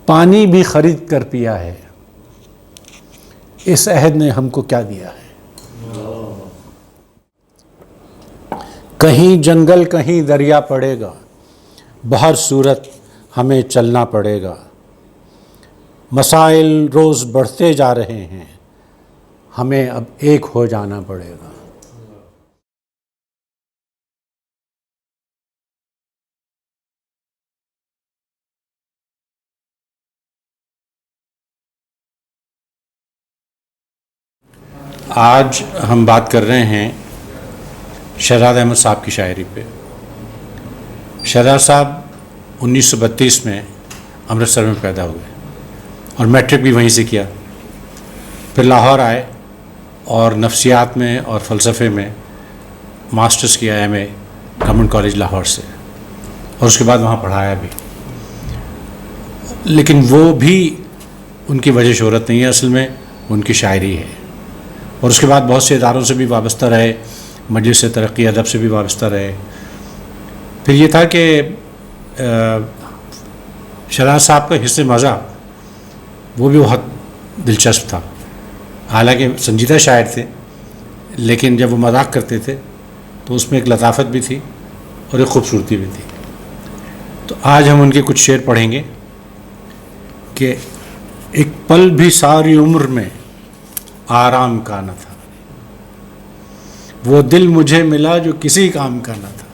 پانی بھی خرید کر پیا ہے، اس عہد نے ہم کو کیا دیا ہے؟ کہیں جنگل کہیں دریا پڑے گا، بہر صورت ہمیں چلنا پڑے گا۔ مسائل روز بڑھتے جا رہے ہیں، ہمیں اب ایک ہو جانا پڑے گا۔ آج ہم بات کر رہے ہیں شہزاد احمد صاحب کی شاعری پہ۔ شہزاد صاحب 1932 میں امرتسر میں پیدا ہوئے اور میٹرک بھی وہیں سے کیا، پھر لاہور آئے اور نفسیات میں اور فلسفے میں ماسٹرز کیا M A government college Lahore سے، اور اس کے بعد وہاں پڑھایا بھی۔ لیکن وہ بھی ان کی وجہ شہرت نہیں ہے، اصل میں ان کی شاعری ہے۔ اور اس کے بعد بہت سے اداروں سے بھی وابستہ رہے، مجلس ترقی ادب سے بھی وابستہ رہے۔ پھر یہ تھا کہ شہزاد صاحب کا حسن مزاح وہ بھی بہت دلچسپ تھا، حالانکہ سنجیدہ شاعر تھے، لیکن جب وہ مذاق کرتے تھے تو اس میں ایک لطافت بھی تھی اور ایک خوبصورتی بھی تھی۔ تو آج ہم ان کے کچھ شعر پڑھیں گے کہ ایک پل بھی ساری عمر میں آرام کا نہ تھا، وہ دل مجھے ملا جو کسی کام کا نہ تھا۔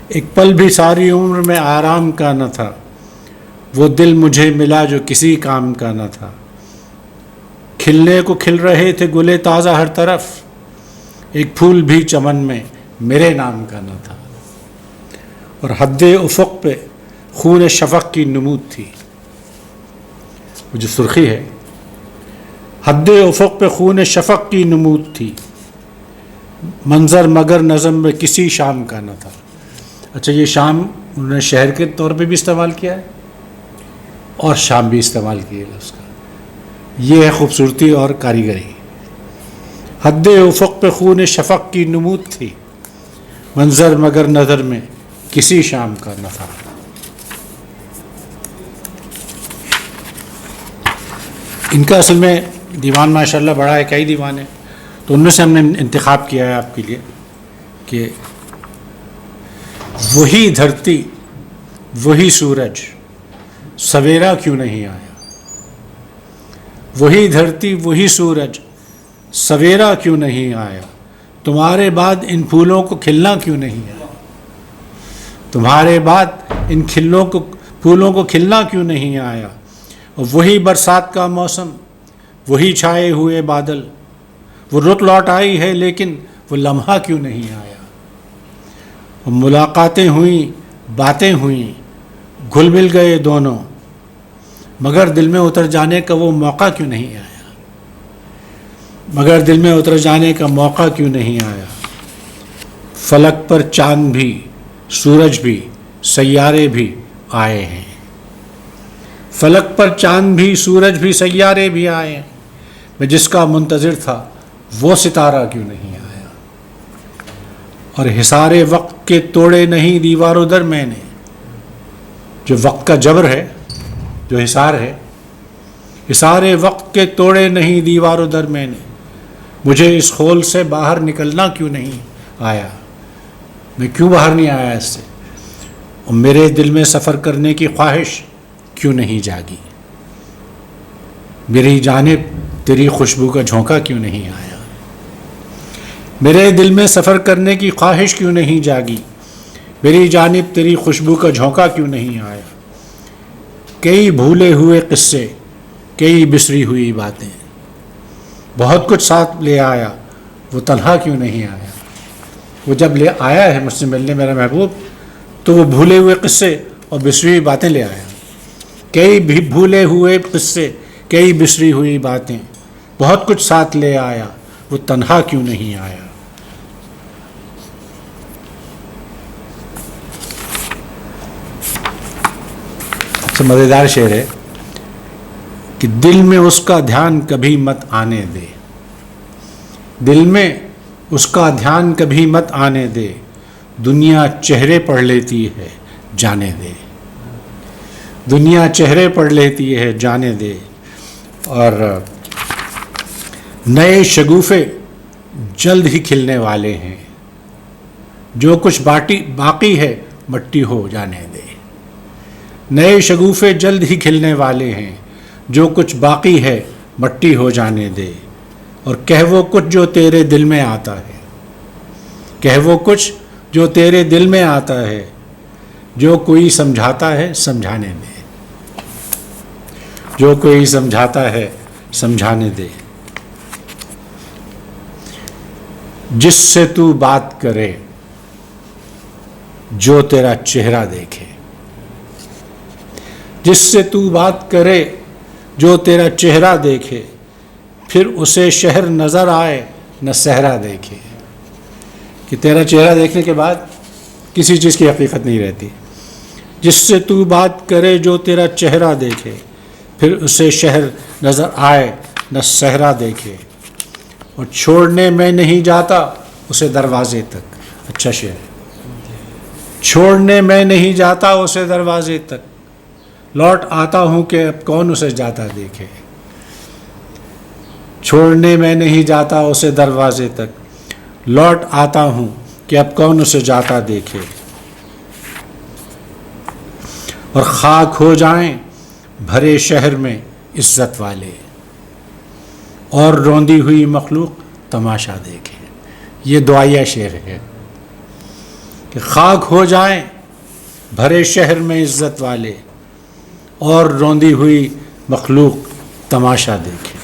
ایک پل بھی ساری عمر میں آرام کا نہ تھا، وہ دل مجھے ملا جو کسی کام کا نہ تھا۔ کھلنے کو کھل رہے تھے گلے تازہ ہر طرف، ایک پھول بھی چمن میں میرے نام کا نہ تھا۔ اور حد افق پہ خون شفق کی نمود تھی، وہ جو سرخی ہے، حد افق پہ خون شفق کی نمود تھی، منظر مگر نظم میں کسی شام کا نہ تھا۔ اچھا، یہ شام انہوں نے شہر کے طور پہ بھی استعمال کیا ہے اور شام بھی استعمال کیے گا اس کا، یہ ہے خوبصورتی اور کاریگری۔ حد افق پہ خون شفق کی نمود تھی، منظر مگر نظر میں کسی شام کا نہ تھا۔ ان کا اصل میں دیوان ماشاءاللہ بڑا ہے، کئی دیوان ہیں، تو ان میں سے ہم نے انتخاب کیا ہے آپ کے لیے کہ وہی دھرتی وہی سورج سویرا کیوں نہیں آیا، وہی دھرتی وہی سورج سویرا کیوں نہیں آیا، تمہارے بعد ان پھولوں کو کھلنا کیوں نہیں آیا، تمہارے بعد ان پھولوں کو کھلنا کیوں نہیں آیا۔ اور وہی برسات کا موسم وہی چھائے ہوئے بادل، وہ رت لوٹ آئی ہے لیکن وہ لمحہ کیوں نہیں آیا۔ اور ملاقاتیں ہوئیں باتیں ہوئیں گھل مل گئے دونوں، مگر دل میں اتر جانے کا وہ موقع کیوں نہیں آیا، مگر دل میں اتر جانے کا موقع کیوں نہیں آیا۔ فلک پر چاند بھی سورج بھی سیارے بھی آئے ہیں، فلک پر چاند بھی سورج بھی سیارے بھی آئے ہیں، میں جس کا منتظر تھا وہ ستارہ کیوں نہیں آیا۔ اور حصار وقت کے توڑے نہیں دیوار و در میں نے، جو وقت کا جبر ہے، جو حصار ہے، حصار وقت کے توڑے نہیں دیوار و در میں نے، مجھے اس خول سے باہر نکلنا کیوں نہیں آیا، میں کیوں باہر نہیں آیا اس سے، اور میرے دل میں سفر کرنے کی خواہش کیوں نہیں جاگی، میری جانب تیری خوشبو کا جھونکا کیوں نہیں آیا، میرے دل میں سفر کرنے کی خواہش کیوں نہیں جاگی، میری جانب تیری خوشبو کا جھونکا کیوں نہیں آیا۔ کئی بھولے ہوئے قصے، کئی بسری ہوئی باتیں، بہت کچھ ساتھ لے آیا، وہ تنہا کیوں نہیں آیا۔ وہ جب لے آیا ہے مجھ سے ملنے میرا محبوب، تو وہ بھولے ہوئے قصے اور بسری ہوئی باتیں لے آیا۔ کئی بھی بھولے ہوئے قصے، کئی بسری ہوئی باتیں، بہت کچھ ساتھ لے آیا، وہ تنہا کیوں نہیں آیا۔ مزیدار شعر ہے کہ دل میں اس کا دھیان کبھی مت آنے دے، دل میں اس کا دھیان کبھی مت آنے دے، دنیا چہرے پڑھ لیتی ہے جانے دے۔ دنیا چہرے پڑھ لیتی ہے جانے دے، اور نئے شگوفے جلد ہی کھلنے والے ہیں، جو کچھ باقی ہے مٹی ہو جانے دے۔ نئے شگوفے جلد ہی کھلنے والے ہیں، جو کچھ باقی ہے مٹی ہو جانے دے، اور کہہ وہ کچھ جو تیرے دل میں آتا ہے، کہہ وہ کچھ جو تیرے دل میں آتا ہے، جو کوئی سمجھاتا ہے سمجھانے دے، جو کوئی سمجھاتا ہے سمجھانے دے۔ جس سے تو بات کرے جو تیرا چہرہ دیکھے، جس سے تو بات کرے جو تیرا چہرہ دیکھے، پھر اسے شہر نظر آئے نہ صحرا دیکھے۔ کہ تیرا چہرہ دیکھنے کے بعد کسی چیز کی حقیقت نہیں رہتی۔ جس سے تو بات کرے جو تیرا چہرہ دیکھے، پھر اسے شہر نظر آئے نہ صحرا دیکھے، اور چھوڑنے میں نہیں جاتا اسے دروازے تک۔ اچھا شعر ہے۔ چھوڑنے میں نہیں جاتا اسے دروازے تک، لوٹ آتا ہوں کہ اب کون اسے جاتا دیکھے۔ چھوڑنے میں نہیں جاتا اسے دروازے تک، لوٹ آتا ہوں کہ اب کون اسے جاتا دیکھے۔ اور خاک ہو جائیں بھرے شہر میں عزت والے، اور روندی ہوئی مخلوق تماشا دیکھے۔ یہ دعائیہ شعر ہے کہ خاک ہو جائیں بھرے شہر میں عزت والے، اور روندی ہوئی مخلوق تماشا دیکھے۔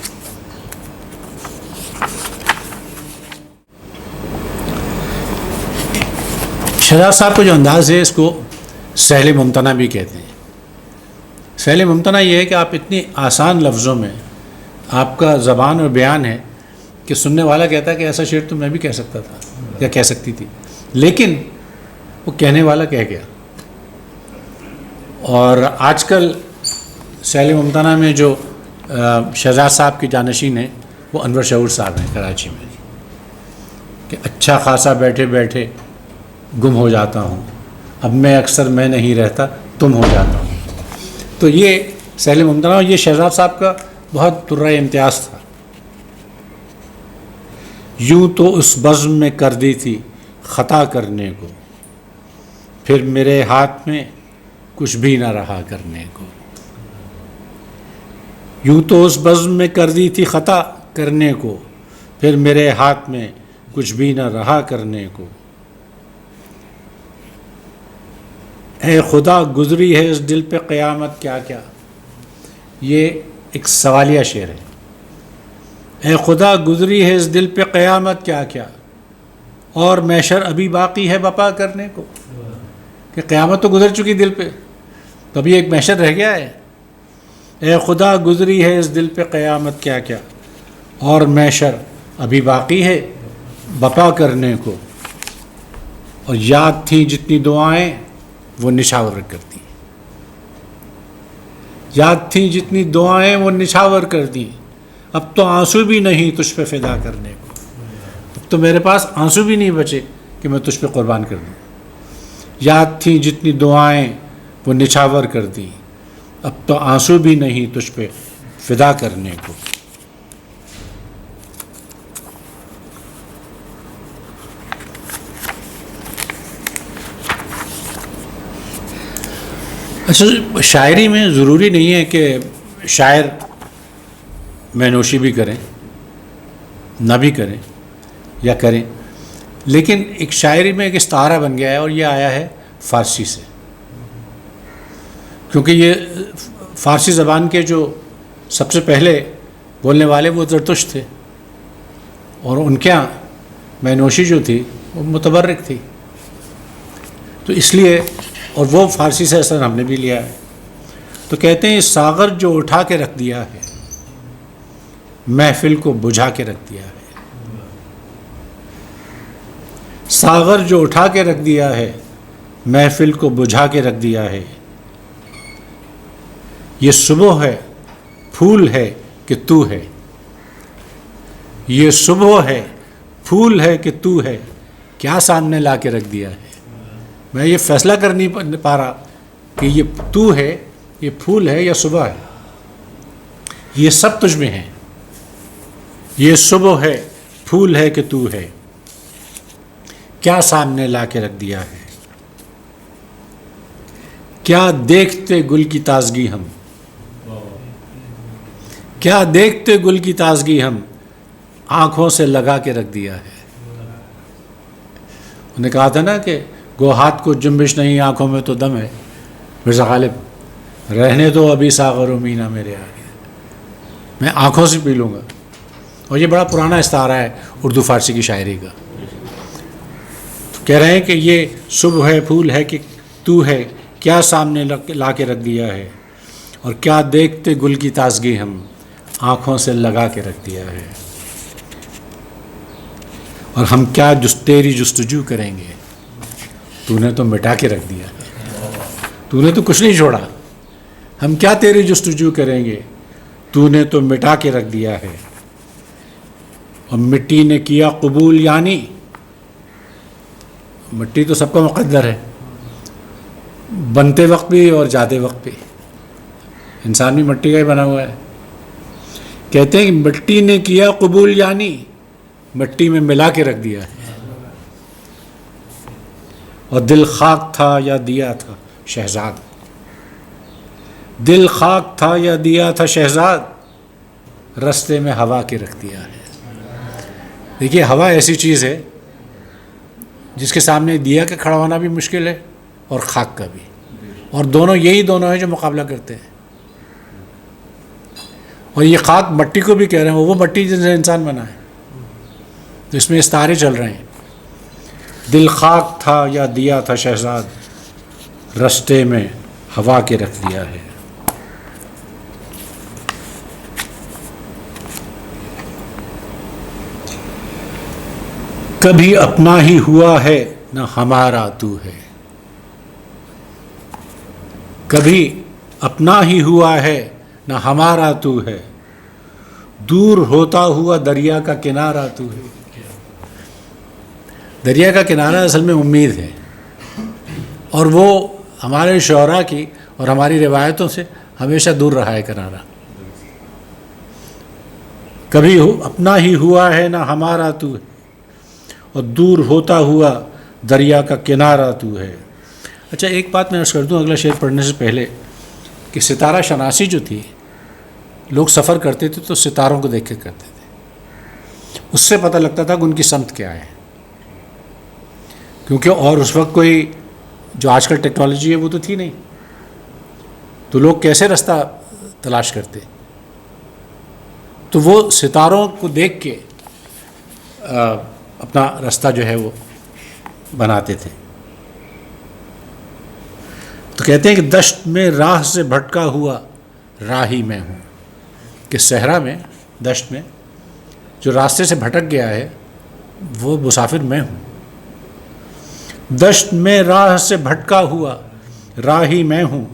شہزاد صاحب کا جو انداز ہے اس کو سہل ممتنع بھی کہتے ہیں۔ سہل ممتنع یہ ہے کہ آپ اتنی آسان لفظوں میں آپ کا زبان اور بیان ہے کہ سننے والا کہتا ہے کہ ایسا شعر تو میں بھی کہہ سکتا تھا یا کہہ سکتی تھی، لیکن وہ کہنے والا کہہ گیا۔ اور آج کل سہل ممتنع میں جو شہزاد صاحب کی جانشین ہیں وہ انور شعور صاحب ہیں کراچی میں، کہ اچھا خاصا بیٹھے بیٹھے گم ہو جاتا ہوں، اب میں اکثر میں نہیں رہتا تم ہو جاتا ہوں۔ تو یہ سہل ممتنع، یہ شہزاد صاحب کا بہت درہ امتیاز تھا۔ یوں تو اس بزم میں کر دی تھی خطا کرنے کو، پھر میرے ہاتھ میں کچھ بھی نہ رہا کرنے کو۔ یوں تو اس بزم میں کر دی تھی خطا کرنے کو، پھر میرے ہاتھ میں کچھ بھی نہ رہا کرنے کو۔ اے خدا گزری ہے اس دل پہ قیامت کیا کیا۔ یہ ایک سوالیہ شعر ہے۔ اے خدا گزری ہے اس دل پہ قیامت کیا کیا، اور محشر ابھی باقی ہے بپا کرنے کو۔ کہ قیامت تو گزر چکی دل پہ، تو ابھی ایک محشر رہ گیا ہے۔ اے خدا گزری ہے اس دل پہ قیامت کیا کیا، اور محشر ابھی باقی ہے بپا کرنے کو۔ اور یاد تھیں جتنی دعائیں وہ نچھاور کر دی، یاد تھیں جتنی دعائیں وہ نچھاور کر دی، اب تو آنسو بھی نہیں تجھ پہ فدا کرنے کو۔ اب تو میرے پاس آنسو بھی نہیں بچے کہ میں تجھ پہ قربان کر دوں۔ یاد تھیں جتنی دعائیں وہ نچھاور کر دی، اب تو آنسو بھی نہیں تجھ پہ فدا کرنے کو۔ اچھا، شاعری میں ضروری نہیں ہے کہ شاعر میں نوشی بھی کریں نہ بھی کریں یا کریں، لیکن ایک شاعری میں ایک استعارہ بن گیا ہے، اور یہ آیا ہے فارسی سے، کیونکہ یہ فارسی زبان کے جو سب سے پہلے بولنے والے وہ زرتشت تھے، اور ان کے یہاں میں نوشی جو تھی وہ متبرک تھی، تو اس لیے، اور وہ فارسی سے اثر ہم نے بھی لیا ہے۔ تو کہتے ہیں ساغر جو اٹھا کے رکھ دیا ہے محفل کو بجھا کے رکھ دیا ہے۔ ساغر جو اٹھا کے رکھ دیا ہے محفل کو بجھا کے رکھ دیا ہے۔ یہ صبح ہے پھول ہے کہ تو ہے، یہ صبح ہے پھول ہے کہ تو ہے، کیا سامنے لا کے رکھ دیا ہے۔ میں یہ فیصلہ کر نہیں پا رہا کہ یہ تو ہے یہ پھول ہے یا صبح ہے؟ یہ سب تجھ میں ہے. یہ صبح ہے، پھول ہے کہ تو ہے، کیا سامنے لا کے رکھ دیا ہے. کیا دیکھتے گل کی تازگی ہم، کیا دیکھتے گل کی تازگی ہم، آنکھوں سے لگا کے رکھ دیا ہے. انہوں نے کہا تھا نا کہ گو ہاتھ کو جنبش نہیں، آنکھوں میں تو دم ہے. مرزا غالب، رہنے دو ابھی ساغر و مینا میرے آگے، میں آنکھوں سے پی لوں گا. اور یہ بڑا پرانا استعارہ ہے اردو فارسی کی شاعری کا. کہہ رہے ہیں کہ یہ صبح ہے، پھول ہے کہ تو ہے، کیا سامنے لا کے رکھ دیا ہے، اور کیا دیکھتے گل کی تازگی ہم، آنکھوں سے لگا کے رکھ دیا ہے. اور ہم کیا تیری جستجو کریں گے، تو نے تو مٹا کے رکھ دیا ہے، تو نے تو کچھ نہیں چھوڑا. ہم کیا تیری جستجو کریں گے، تو نے تو مٹا کے رکھ دیا ہے. اور مٹی نے کیا قبول، یعنی مٹی تو سب کا مقدر ہے، بنتے وقت بھی اور جاتے وقت بھی. انسان بھی مٹی کا ہی بنا ہوا ہے. کہتے ہیں کہ مٹی نے کیا قبول، یعنی مٹی میں ملا کے رکھ دیا ہے. اور دل خاک تھا یا دیا تھا شہزاد، دل خاک تھا یا دیا تھا شہزاد، رستے میں ہوا کے رکھ دیا ہے. دیکھیے ہوا ایسی چیز ہے جس کے سامنے دیا کا کھڑا ہونا بھی مشکل ہے اور خاک کا بھی، اور دونوں ہیں جو مقابلہ کرتے ہیں. اور یہ خاک مٹی کو بھی کہہ رہے ہیں، وہ مٹی جن سے انسان بنا ہے. تو اس میں استعارے چل رہے ہیں. دل خاک تھا یا دیا تھا شہزاد، رستے میں ہوا کے رکھ دیا ہے. کبھی اپنا ہی ہوا ہے نہ ہمارا تو ہے، کبھی اپنا ہی ہوا ہے نہ ہمارا تو ہے، دور ہوتا ہوا دریا کا کنارہ تو ہے. دریا کا کنارہ اصل میں امید ہے، اور وہ ہمارے شعراء کی اور ہماری روایتوں سے ہمیشہ دور رہا ہے کنارہ. کبھی اپنا ہی ہوا ہے نہ ہمارا تو ہے، اور دور ہوتا ہوا دریا کا کنارہ تو ہے. اچھا ایک بات میں عرض کر دوں اگلا شعر پڑھنے سے پہلے، کہ ستارہ شناسی جو تھی، لوگ سفر کرتے تھے تو ستاروں کو دیکھ کے کرتے تھے. اس سے پتہ لگتا تھا کہ ان کی سمت کیا ہے. کیونکہ اور اس وقت کوئی جو آج کل ٹیکنالوجی ہے وہ تو تھی نہیں، تو لوگ کیسے رستہ تلاش کرتے. تو وہ ستاروں کو دیکھ کے اپنا راستہ جو ہے وہ بناتے تھے. تو کہتے ہیں کہ دشت میں راہ سے بھٹکا ہوا راہی میں ہوں، کہ صحرا میں، دشت میں جو راستے سے بھٹک گیا ہے وہ مسافر میں ہوں. دشت میں راہ سے بھٹکا ہوا راہی میں ہوں،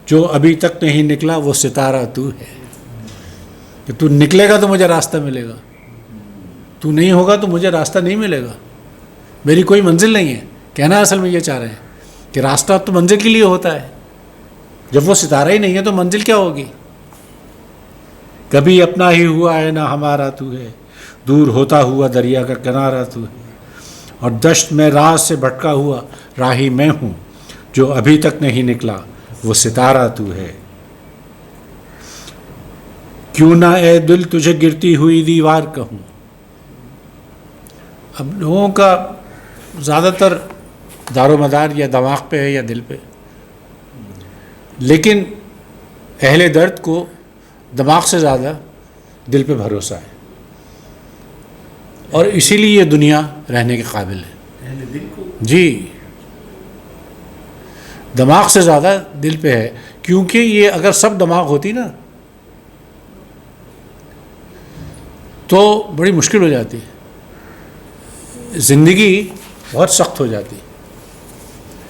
جو ابھی تک نہیں نکلا وہ ستارہ تو ہے. کہ تو نکلے گا تو مجھے راستہ ملے گا، تو نہیں ہوگا تو مجھے راستہ نہیں ملے گا، میری کوئی منزل نہیں ہے. کہنا اصل میں یہ چاہ رہے ہیں کہ راستہ تو منزل کے لیے ہوتا ہے، جب وہ ستارہ ہی نہیں ہے تو منزل کیا ہوگی. کبھی اپنا ہی ہوا ہے نہ ہمارا تو ہے، دور ہوتا ہوا دریا کا کنارہ تو ہے، اور دشت میں راہ سے بھٹکا ہوا راہی میں ہوں، جو ابھی تک نہیں نکلا وہ ستارہ تو ہے. کیوں نہ اے دل تجھے گرتی ہوئی دیوار کہوں. اب لوگوں کا زیادہ تر دار و مدار یا دماغ پہ ہے یا دل پہ، لیکن اہل درد کو دماغ سے زیادہ دل پہ بھروسہ ہے، اور اسی لیے یہ دنیا رہنے کے قابل ہے. اہل دل کو جی، دماغ سے زیادہ دل پہ ہے، کیونکہ یہ اگر سب دماغ ہوتی نا تو بڑی مشکل ہو جاتی، زندگی بہت سخت ہو جاتی.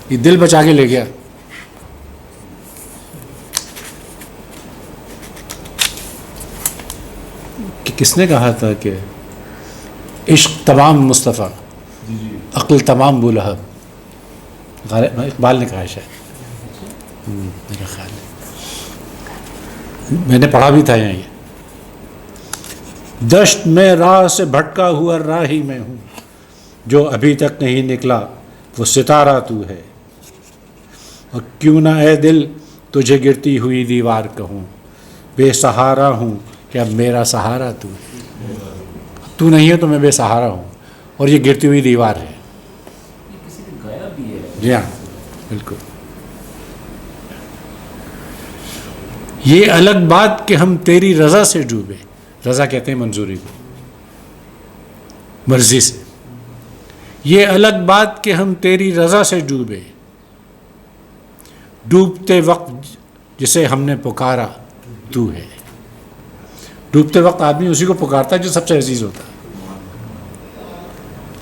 یہ دل بچا کے لے گیا. کہ کس نے کہا تھا کہ عشق تمام مصطفیٰ، عقل تمام بولہب. اقبال نے کہا ہے شاید. میرا خیال ہے میں نے پڑھا بھی تھا یہاں یہ، دشت میں راہ سے بھٹکا ہوا راہی میں ہوں، جو ابھی تک نہیں نکلا وہ ستارہ تو ہے، اور کیوں نہ اے دل تجھے گرتی ہوئی دیوار کہوں، بے سہارا ہوں کہ اب میرا سہارا تو ہے، تو نہیں ہے تو میں بے سہارا ہوں، اور یہ گرتی ہوئی دیوار ہے. جی ہاں بالکل. یہ الگ بات کہ ہم تیری رضا سے ڈوبے، رضا کہتے ہیں منظوری کو، مرضی سے. یہ الگ بات کہ ہم تیری رضا سے ڈوبے، ڈوبتے وقت جسے ہم نے پکارا تو ہے. ڈوبتے وقت آدمی اسی کو پکارتا ہے جو سب سے عزیز ہوتا ہے.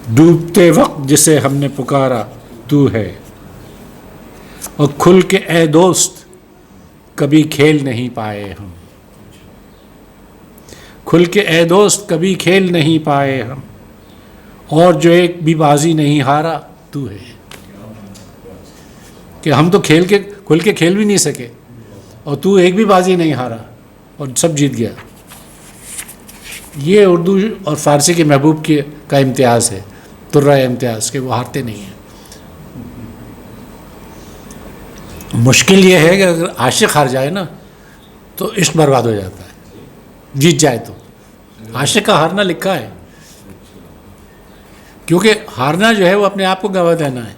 ڈوبتے وقت جسے ہم نے پکارا تو ہے، اور کھل کے اے دوست کبھی کھیل نہیں پائے ہم، کھل کے اے دوست کبھی کھیل نہیں پائے ہم، اور جو ایک بھی بازی نہیں ہارا تو ہے. کہ ہم تو کھل کے کھیل بھی نہیں سکے، اور تو ایک بھی بازی نہیں ہارا اور سب جیت گیا. یہ اردو اور فارسی کے محبوب کا امتیاز ہے، ترہ امتیاز، کہ وہ ہارتے نہیں ہیں. مشکل یہ ہے کہ اگر عاشق ہار جائے نا تو عشق برباد ہو جاتا ہے، جیت جائے تو. عاشق کا ہارنا لکھا ہے، کیونکہ ہارنا جو ہے وہ اپنے آپ کو گنوا دینا ہے.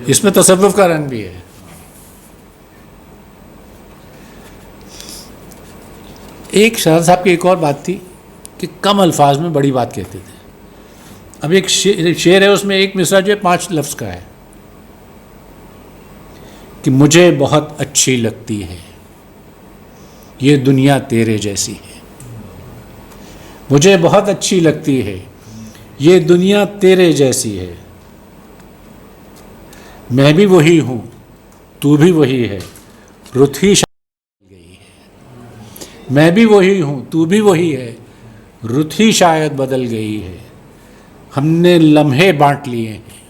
اس میں تصوف کا رنگ بھی ہے. ایک شاہ صاحب کی ایک اور بات تھی کہ کم الفاظ میں بڑی بات کہتے تھے. اب ایک شعر ہے، اس میں ایک مصرع جو ہے 5 لفظ کا ہے کہ مجھے بہت اچھی لگتی ہے یہ دنیا تیرے جیسی ہے، مجھے بہت اچھی لگتی ہے یہ دنیا تیرے جیسی ہے، میں بھی وہی ہوں تو بھی وہی ہے، رت ہی شاید گئی ہے. میں بھی وہی ہوں تو بھی وہی ہے، رت ہی شاید بدل گئی ہے. ہم نے لمحے بانٹ لیے ہیں،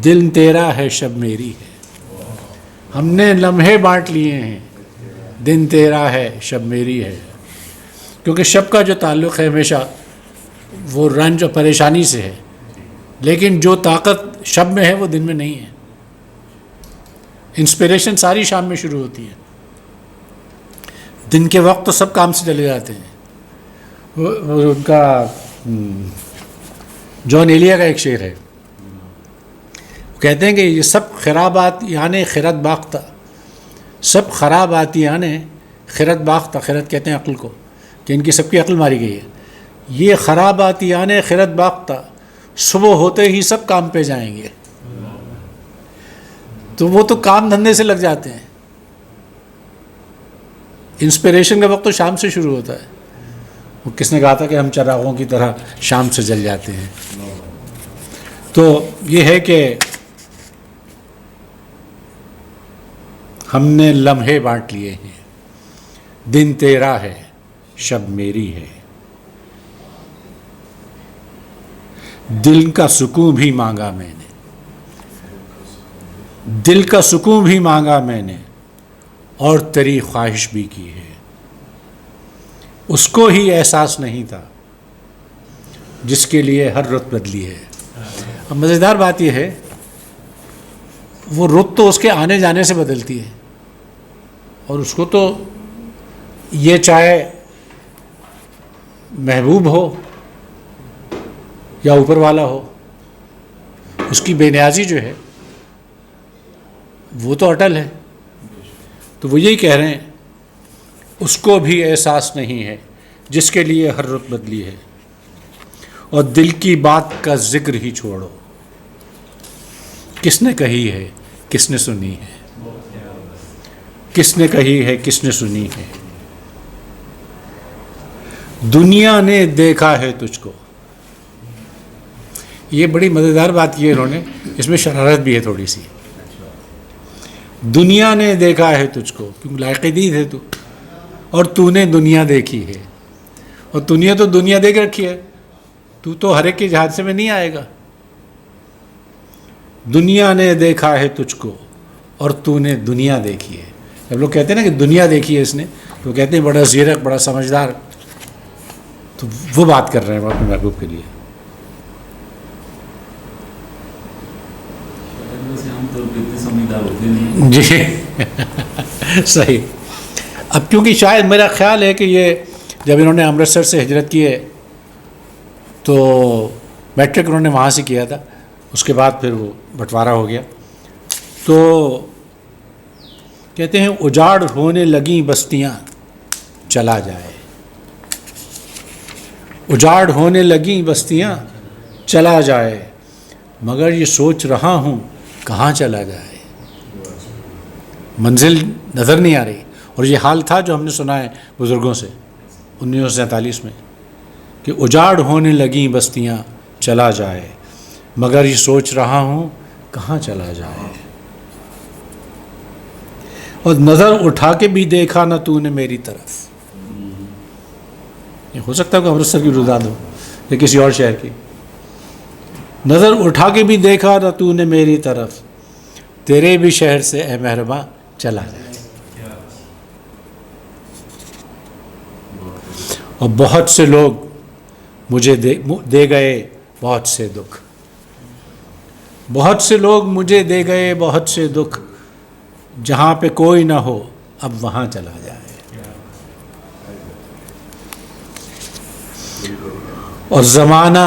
دل تیرا ہے شب میری ہے. ہم نے لمحے بانٹ لیے ہیں، دن تیرا ہے شب میری ہے. کیونکہ شب کا جو تعلق ہے ہمیشہ وہ رنج اور پریشانی سے ہے، لیکن جو طاقت شب میں ہے وہ دن میں نہیں ہے. انسپریشن ساری شام میں شروع ہوتی ہے، دن کے وقت تو سب کام سے چلے جاتے ہیں. ان کا جان ایلیا کا ایک شعر ہے، کہتے ہیں کہ یہ سب خرابات یعنی خرد باختہ، سب خرابات یعنی خرد باختہ، خرد کہتے ہیں عقل کو، کہ ان کی سب کی عقل ماری گئی ہے. یہ خرابات یعنی خرد باختہ، صبح ہوتے ہی سب کام پہ جائیں گے. تو وہ تو کام دھندے سے لگ جاتے ہیں. انسپریشن کا وقت تو شام سے شروع ہوتا ہے. وہ کس نے کہا تھا کہ ہم چراغوں کی طرح شام سے جل جاتے ہیں. تو یہ ہے کہ ہم نے لمحے بانٹ لیے ہیں، دن تیرا ہے شب میری ہے. دل کا سکون بھی مانگا میں نے، دل کا سکون بھی مانگا میں نے، اور تیری خواہش بھی کی ہے. اس کو ہی احساس نہیں تھا جس کے لیے ہر رت بدلی ہے. اب مزیدار بات یہ ہے وہ رت تو اس کے آنے جانے سے بدلتی ہے، اور اس کو تو یہ چاہے محبوب ہو یا اوپر والا ہو، اس کی بے نیازی جو ہے وہ تو اٹل ہے. تو وہ یہی کہہ رہے ہیں اس کو بھی احساس نہیں ہے جس کے لیے ہر رت بدلی ہے. اور دل کی بات کا ذکر ہی چھوڑو، کس نے کہی ہے کس نے سنی ہے، کس نے کہی ہے کس نے سنی ہے. دنیا نے دیکھا ہے تجھ کو. یہ بڑی مزیدار بات کی ہے انہوں نے، اس میں شرارت بھی ہے تھوڑی سی. دنیا نے دیکھا ہے تجھ کو، کیونکہ لائق دید ہے تو، اور تو نے دنیا دیکھی ہے. اور دنیا تو دنیا دیکھ رکھی ہے، تو ہر ایک کے حادثے میں نہیں آئے گا. دنیا نے دیکھا ہے تجھ کو اور تو نے دنیا دیکھی ہے. جب لوگ کہتے ہیں نا کہ دنیا دیکھی ہے اس نے، تو کہتے ہیں بڑا زیرک، بڑا سمجھدار. تو وہ بات کر رہے ہیں وہ اپنے محبوب کے لیے. جی صحیح. اب کیونکہ شاید میرا خیال ہے کہ یہ جب انہوں نے امرتسر سے ہجرت کی ہے تو میٹرک انہوں نے وہاں سے کیا تھا، اس کے بعد پھر وہ بٹوارا ہو گیا. تو کہتے ہیں اجاڑ ہونے لگیں بستیاں چلا جائے، اجاڑ ہونے لگیں بستیاں چلا جائے، مگر یہ سوچ رہا ہوں کہاں چلا جائے. منزل نظر نہیں آ رہی. اور یہ حال تھا جو ہم نے سنا ہے بزرگوں سے 1947 میں کہ اجاڑ ہونے لگیں بستیاں چلا جائے، مگر یہ سوچ رہا ہوں کہاں چلا جائے. اور نظر اٹھا کے بھی دیکھا نہ تو نے میری طرف. یہ ہو سکتا ہے کہ امرتسر کی روداد ہو یا کسی اور شہر کی. نظر اٹھا کے بھی دیکھا نہ تو نے میری طرف، تیرے بھی شہر سے اے مہرباں چلا جائے. اور بہت سے لوگ مجھے دے گئے بہت سے دکھ، بہت سے لوگ مجھے دے گئے بہت سے دکھ، جہاں پہ کوئی نہ ہو اب وہاں چلا جائے. اور زمانہ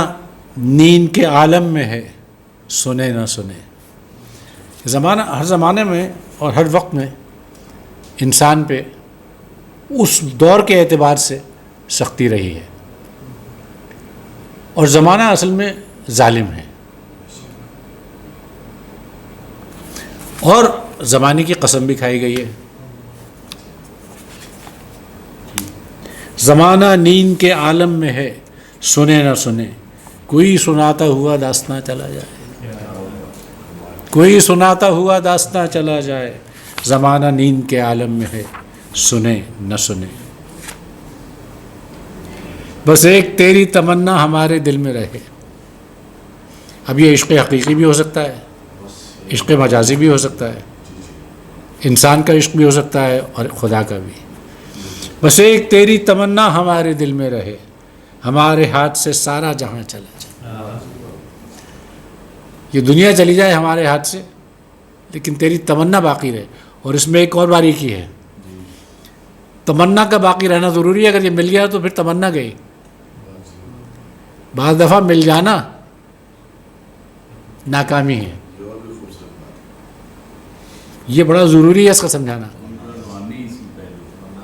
نیند کے عالم میں ہے سنے نہ سنے. زمانہ ہر زمانے میں اور ہر وقت میں انسان پہ اس دور کے اعتبار سے سختی رہی ہے، اور زمانہ اصل میں ظالم ہے. اور زمانے کی قسم بھی کھائی گئی ہے. زمانہ نیند کے عالم میں ہے سنے نہ سنے، کوئی سناتا ہوا داستاں چلا جائے، کوئی سناتا ہوا داستاں چلا جائے. زمانہ نیند کے عالم میں ہے سنے نہ سنے، بس ایک تیری تمنا ہمارے دل میں رہے. اب یہ عشق حقیقی بھی ہو سکتا ہے، عشق مجازی بھی ہو سکتا ہے، انسان کا عشق بھی ہو سکتا ہے اور خدا کا بھی. بس ایک تیری تمنا ہمارے دل میں رہے، ہمارے ہاتھ سے سارا جہاں چلا جائے. یہ دنیا چلی جائے ہمارے ہاتھ سے لیکن تیری تمنا باقی رہے. اور اس میں ایک اور باریکی ہے، تمنا کا باقی رہنا ضروری ہے. اگر یہ مل گیا تو پھر تمنا گئی. بعض دفعہ مل جانا ناکامی ہے، یہ بڑا ضروری ہے اس کا سمجھانا.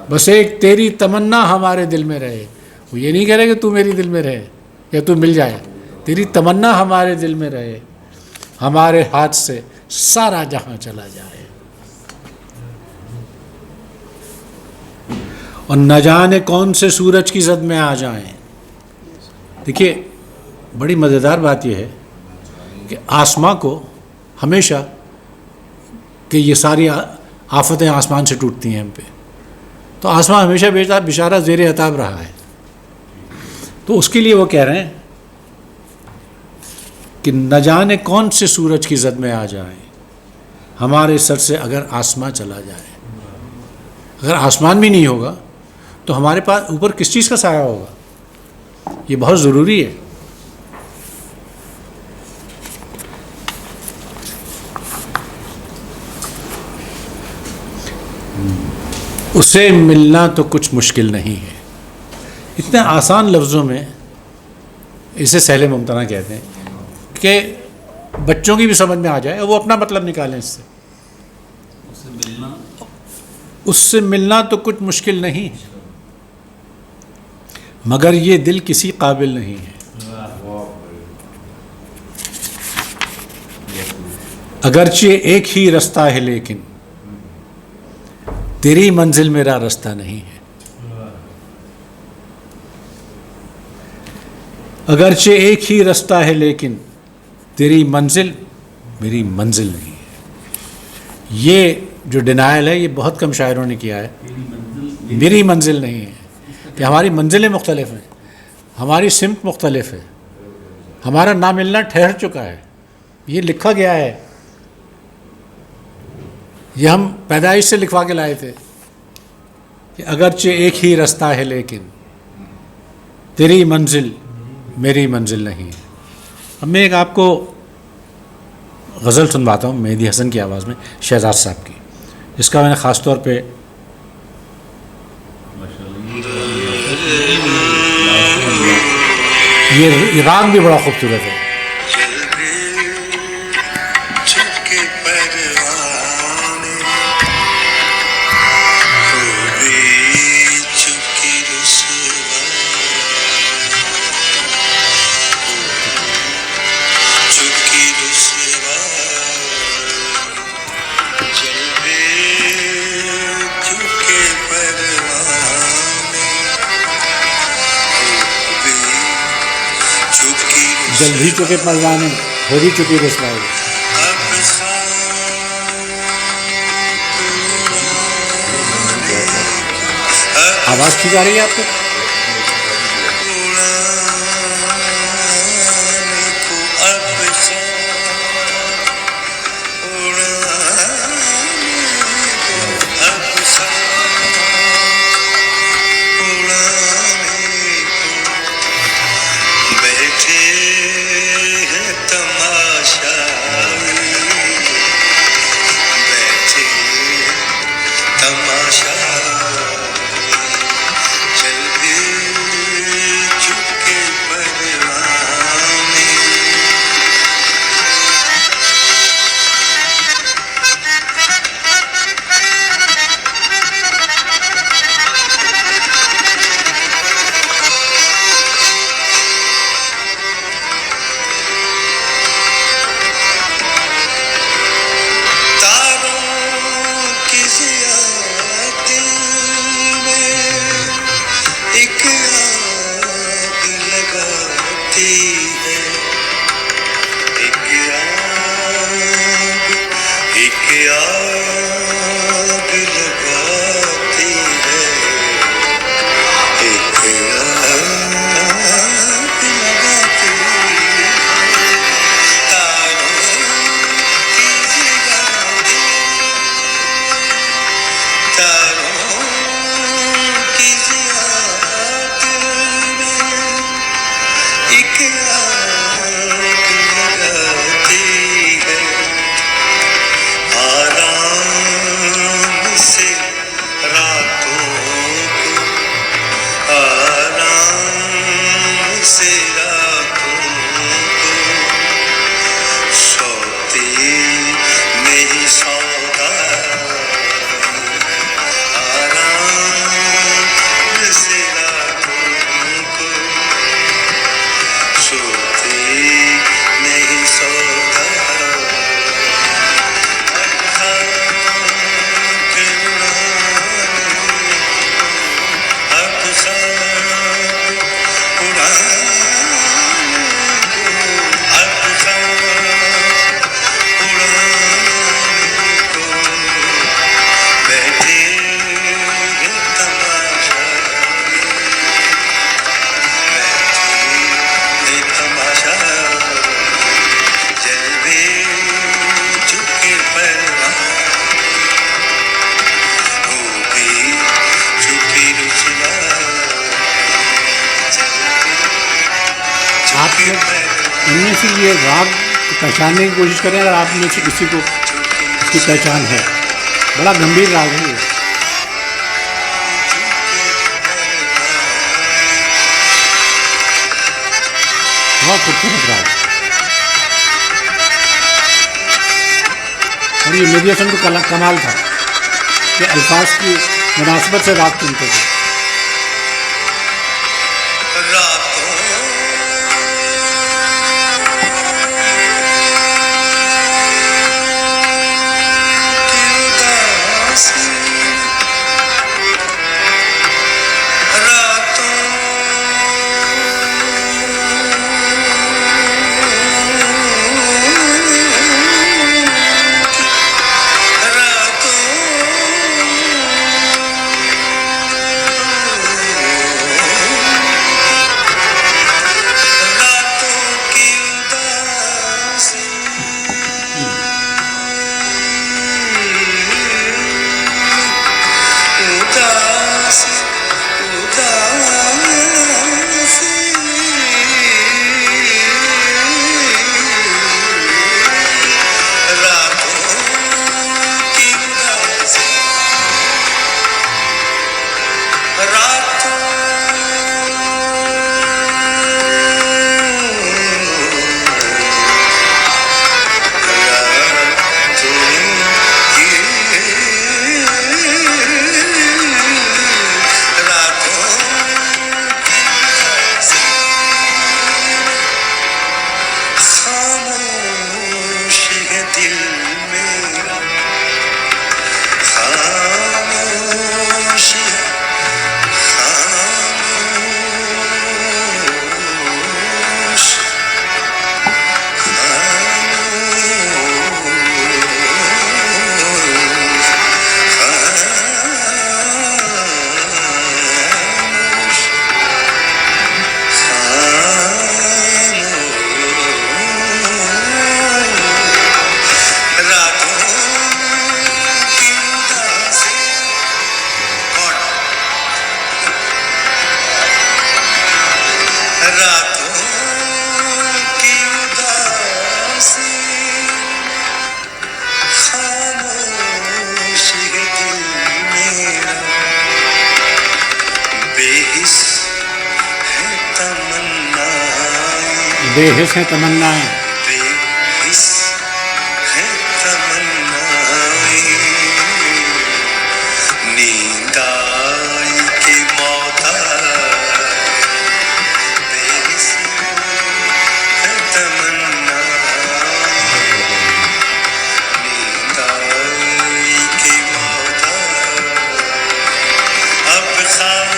بس ایک تیری تمنا ہمارے دل میں رہے. وہ یہ نہیں کہہ رہے کہ تو میری دل میں رہے یا تو مل جائے، تیری تمنا ہمارے دل میں رہے، ہمارے ہاتھ سے سارا جہاں چلا جائے. اور نہ جانے کون سے سورج کی زد میں آ جائیں. دیکھیے بڑی مزیدار بات یہ ہے کہ آسماں کو ہمیشہ کہ یہ ساری آفتیں آسمان سے ٹوٹتی ہیں ہم پہ، تو آسمان ہمیشہ بشارہ زیر عتاب رہا ہے. تو اس کے لیے وہ کہہ رہے ہیں کہ نہ جانے کون سے سورج کی زد میں آ جائیں، ہمارے سر سے اگر آسمان چلا جائے. اگر آسمان بھی نہیں ہوگا تو ہمارے پاس اوپر کس چیز کا سایہ ہوگا. یہ بہت ضروری ہے. اسے ملنا تو کچھ مشکل نہیں ہے. اتنے آسان لفظوں میں اسے سہل ممتنع کہتے ہیں کہ بچوں کی بھی سمجھ میں آ جائے اور وہ اپنا مطلب نکالیں اس سے. اس سے ملنا تو کچھ مشکل نہیں ہے، مگر یہ دل کسی قابل نہیں ہے. اگرچہ ایک ہی رستہ ہے لیکن تیری منزل میرا رستہ نہیں ہے. اگرچہ ایک ہی رستہ ہے لیکن تیری منزل میری منزل نہیں ہے. یہ جو ڈینائل ہے یہ بہت کم شاعروں نے کیا ہے. میری منزل نہیں ہے کہ ہماری منزلیں مختلف ہیں، ہماری سمت مختلف ہے، ہمارا نہ ملنا ٹھہر چکا ہے. یہ لکھا گیا ہے، یہ ہم پیدائش سے لکھوا کے لائے تھے کہ اگرچہ ایک ہی رستہ ہے لیکن تیری منزل میری منزل نہیں. اب میں ایک آپ کو غزل سنواتا ہوں مہدی حسن کی آواز میں، شہزاد صاحب کی، جس کا میں نے خاص طور پہ یہ راگ بھی بڑا خوبصورت ہے. جلد ہی چکے پروانے ہو بھی چکی رسوائی. آواز ٹھیک آ رہی ہے آپ کو؟ ان میں سے یہ راگ پہچاننے کی کوشش کریں اگر آپ میں سے کسی کو اس کی پہچان ہے. بڑا گمبھیر راگ ہے یہ. بہت خوبصورت راگ. اور یہ مہدی حسن کو کمال تھا کہ الفاظ کی مناسبت سے راگ چنتے تھے. بے حس ہیں تمنائیں، بے حس ہے تمنائیں، نیند آئی کہ موت آئی، بے حس ہے تمنائیں، نیند آئی کہ موت آئی، اب خاک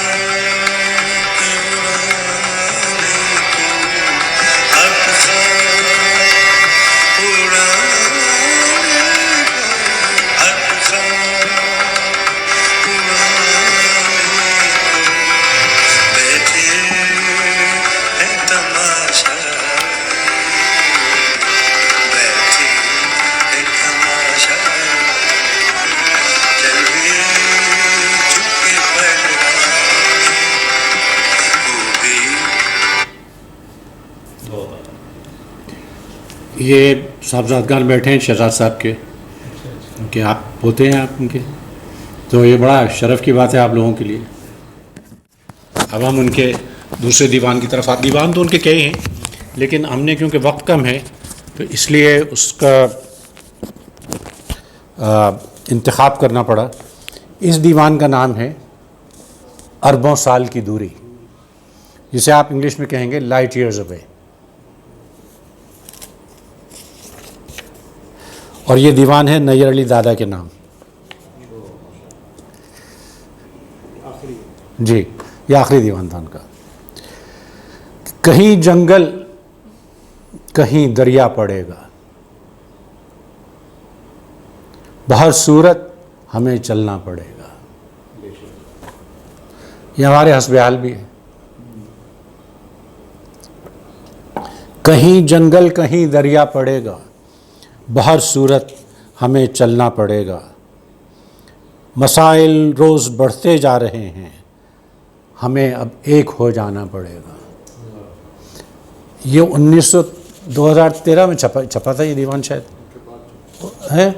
اڑانے کو، اب خاک اڑانے کو، اب خاک اڑانے کو، بیٹھے ہیں تماشا، بیٹھے ہیں تماشا، جلوے چکے پرورانے ہو گئی۔ یہ صاحبزادگان بیٹھے ہیں شہزاد صاحب کے، کہ آپ پوتے ہیں آپ ان کے، تو یہ بڑا شرف کی بات ہے آپ لوگوں کے لیے۔ اب ہم ان کے دوسرے دیوان کی طرف دیوان تو ان کے کئی ہیں، لیکن ہم نے کیونکہ وقت کم ہے تو اس لیے اس کا انتخاب کرنا پڑا۔ اس دیوان کا نام ہے اربوں سال کی دوری، جسے آپ انگلش میں کہیں گے لائٹ ایئرز اوے، اور یہ دیوان ہے نیر علی دادا کے نام۔ جی، یہ آخری دیوان تھا ان کا۔ کہیں جنگل کہیں دریا پڑے گا، بہر صورت ہمیں چلنا پڑے گا۔ یہ ہمارے حسب حال بھی ہے۔ کہیں جنگل کہیں دریا پڑے گا، بہر صورت ہمیں چلنا پڑے گا، مسائل روز بڑھتے جا رہے ہیں، ہمیں اب ایک ہو جانا پڑے گا۔ یہ 2013 میں چھپا تھا یہ دیوان شاید ہے،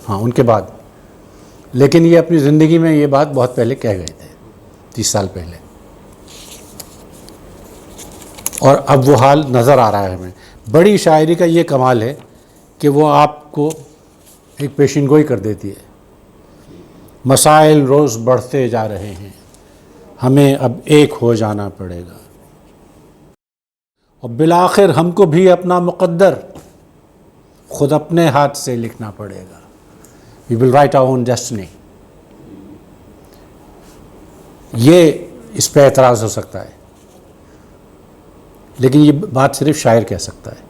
ہاں ان کے بعد، لیکن یہ اپنی زندگی میں یہ بات بہت پہلے کہہ گئے تھے، 30 سال پہلے، اور اب وہ حال نظر آ رہا ہے ہمیں۔ بڑی شاعری کا یہ کمال ہے کہ وہ آپ کو ایک پیشین گوئی کر دیتی ہے۔ مسائل روز بڑھتے جا رہے ہیں، ہمیں اب ایک ہو جانا پڑے گا، اور بالآخر ہم کو بھی اپنا مقدر خود اپنے ہاتھ سے لکھنا پڑے گا۔ We will write our own destiny۔ یہ اس پہ اعتراض ہو سکتا ہے، لیکن یہ بات صرف شاعر کہہ سکتا ہے۔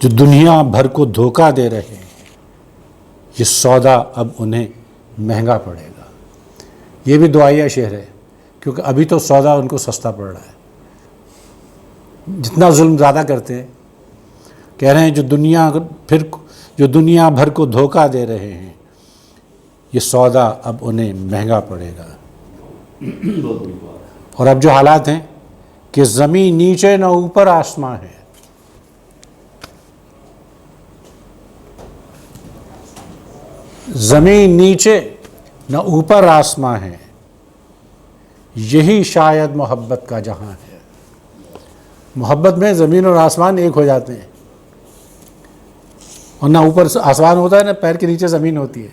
جو دنیا بھر کو دھوکہ دے رہے ہیں، یہ سودا اب انہیں مہنگا پڑے گا۔ یہ بھی دعائیہ شعر ہے، کیونکہ ابھی تو سودا ان کو سستا پڑ رہا ہے۔ جتنا ظلم زیادہ کرتے ہیں، کہہ رہے ہیں جو دنیا بھر کو دھوکہ دے رہے ہیں، یہ سودا اب انہیں مہنگا پڑے گا۔ اور اب جو حالات ہیں کہ زمین نیچے نہ اوپر آسماں ہے، زمین نیچے نہ اوپر آسماں ہے، یہی شاید محبت کا جہاں ہے۔ محبت میں زمین اور آسمان ایک ہو جاتے ہیں، اور نہ اوپر آسمان ہوتا ہے نہ پیر کے نیچے زمین ہوتی ہے۔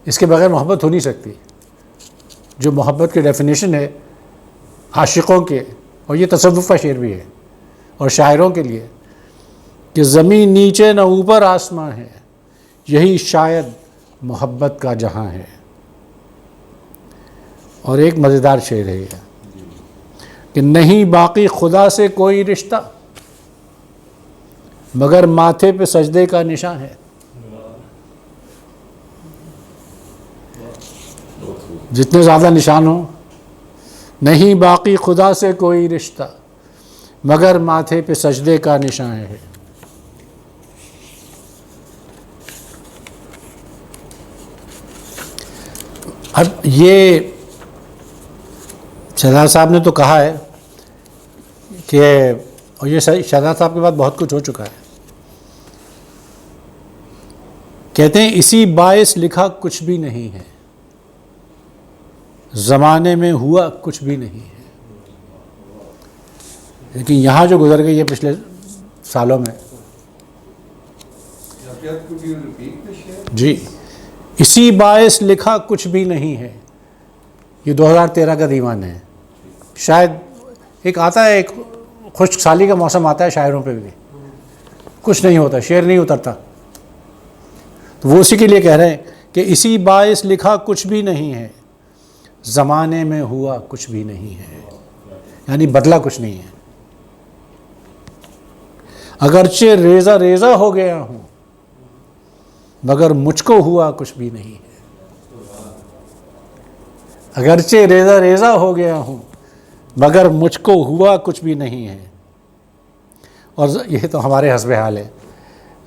اس کے بغیر محبت ہو نہیں سکتی۔ جو محبت کی ڈیفینیشن ہے عاشقوں کے، اور یہ تصوف کا شعر بھی ہے اور شاعروں کے لیے، کہ زمین نیچے نہ اوپر آسماں ہے، یہی شاید محبت کا جہاں ہے۔ اور ایک مزیدار شعر ہے یہ، کہ نہیں باقی خدا سے کوئی رشتہ، مگر ماتھے پہ سجدے کا نشان ہے۔ جتنے زیادہ نشان ہوں، نہیں باقی خدا سے کوئی رشتہ، مگر ماتھے پہ سجدے کا نشان ہے۔ اب یہ شہزاد صاحب نے تو کہا ہے کہ، اور یہ شہزاد صاحب کے بعد بہت کچھ ہو چکا ہے، کہتے ہیں اسی باعث لکھا کچھ بھی نہیں ہے، زمانے میں ہوا کچھ بھی نہیں ہے۔ لیکن یہاں جو گزر گئی ہے پچھلے سالوں میں، جی، اسی باعث لکھا کچھ بھی نہیں ہے، یہ 2013 کا دیوان ہے. شاید ایک آتا ہے، ایک خشک سالی کا موسم آتا ہے شاعروں پہ بھی، کچھ نہیں ہوتا، شعر نہیں اترتا. تو وہ اسی کے لیے کہہ رہے ہیں کہ اسی باعث لکھا کچھ بھی نہیں ہے، زمانے میں ہوا کچھ بھی نہیں ہے، یعنی بدلا کچھ نہیں ہے. اگرچہ ریزہ ریزہ ہو گیا ہوں مگر مجھ کو ہوا کچھ بھی نہیں ہے. اگرچہ ریزہ ریزہ ہو گیا ہوں مگر مجھ کو ہوا کچھ بھی نہیں ہے. اور یہ تو ہمارے حسب حال ہے.